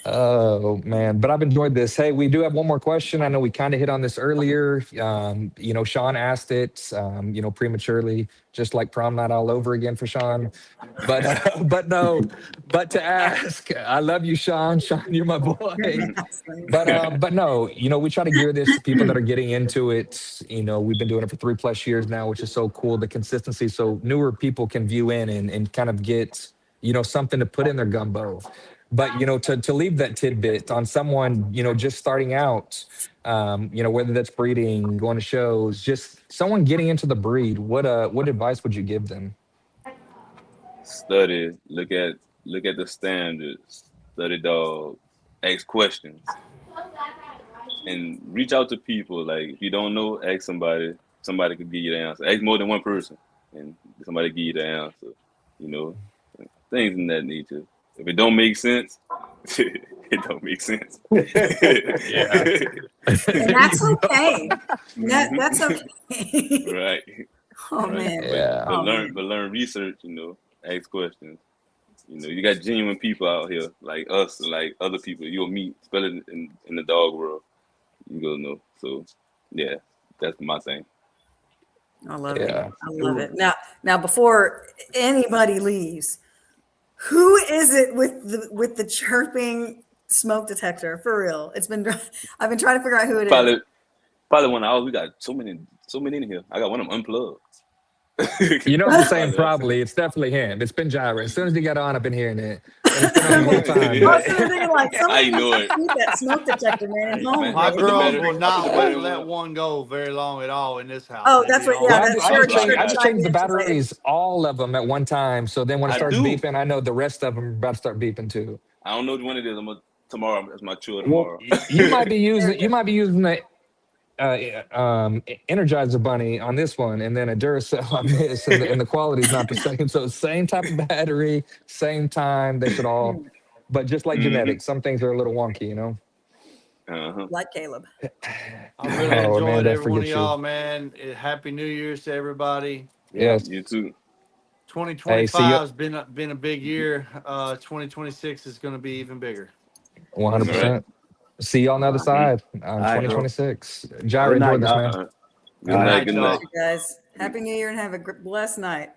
Oh man, but I've enjoyed this. Hey, we do have one more question. I know we kind of hit on this earlier. Sean asked it, prematurely, just like prom night all over again for Sean. But but no, but to ask, I love you, Sean. Sean, you're my boy. That's funny. But no, we try to gear this to people that are getting into it. We've been doing it for 3+ years now, which is so cool. The consistency, so newer people can view in and kind of get something to put in their gumbo. But to leave that tidbit on someone just starting out, whether that's breeding, going to shows, just someone getting into the breed, what advice would you give them? Study. Look at the standards. Study dog. Ask questions and reach out to people. Like if you don't know, ask somebody. Somebody could give you the answer. Ask more than one person, and somebody give you the answer. You know, things in that nature. If it don't make sense, it don't make sense. Yeah. And that's okay. Mhm. That's okay. Right, Oh right. man. But Yeah. but Oh learn man. but learn research. ask questions. You know, you got genuine people out here like us, like other people you'll meet, especially in the dog world. You go know. So, yeah, that's my thing. I love it. Yeah. I love it. Now, before anybody leaves, who is it with the chirping smoke detector? For real, I've been trying to figure out who it is. Probably one of ours. We got so many in here. I got one of them unplugged. You know, I'm saying probably. It's definitely him. It's been Jireh. As soon as he got on, I've been hearing it, and it's been on the whole time. I was But thinking like I somebody know needs it. to keep that smoke detector man at home. My I put the girls battery. will I put not the battery let on. one go very long at all in this house. Oh, They that's be what. on Yeah, well, that that I sure just flashlight. change. sure I to just chime change the in. She's like, batteries, all of them at one time. So then when it I starts do. beeping, I know the rest of them are about to start beeping too. I don't know which one it is. Tomorrow. That's my chore Well, tomorrow. you might be there using. it You is. might be using the Energizer Bunny on this one, and then a Duracell on this, and the quality is not the same. So same type of battery, same time. They should all, but just like Hmm. genetics, some things are a little wonky, you know. Uh-huh. Like Caleb. I really Oh man, enjoyed don't every one of forget you. y'all, man. Happy New Year's to everybody. Yeah. Yes. You too. Hey, see you. 2025 has been a big year. 2026 is going to be even bigger. One hundred Yes, All sir. right. percent. See you on the other Mm-hmm. side All on right, bro. 2026. Good Gyra, enjoy night, this, y'all. man. Good All Good right. night. night, Good All night. y'all. right, you guys. Happy New Year and have a blessed night.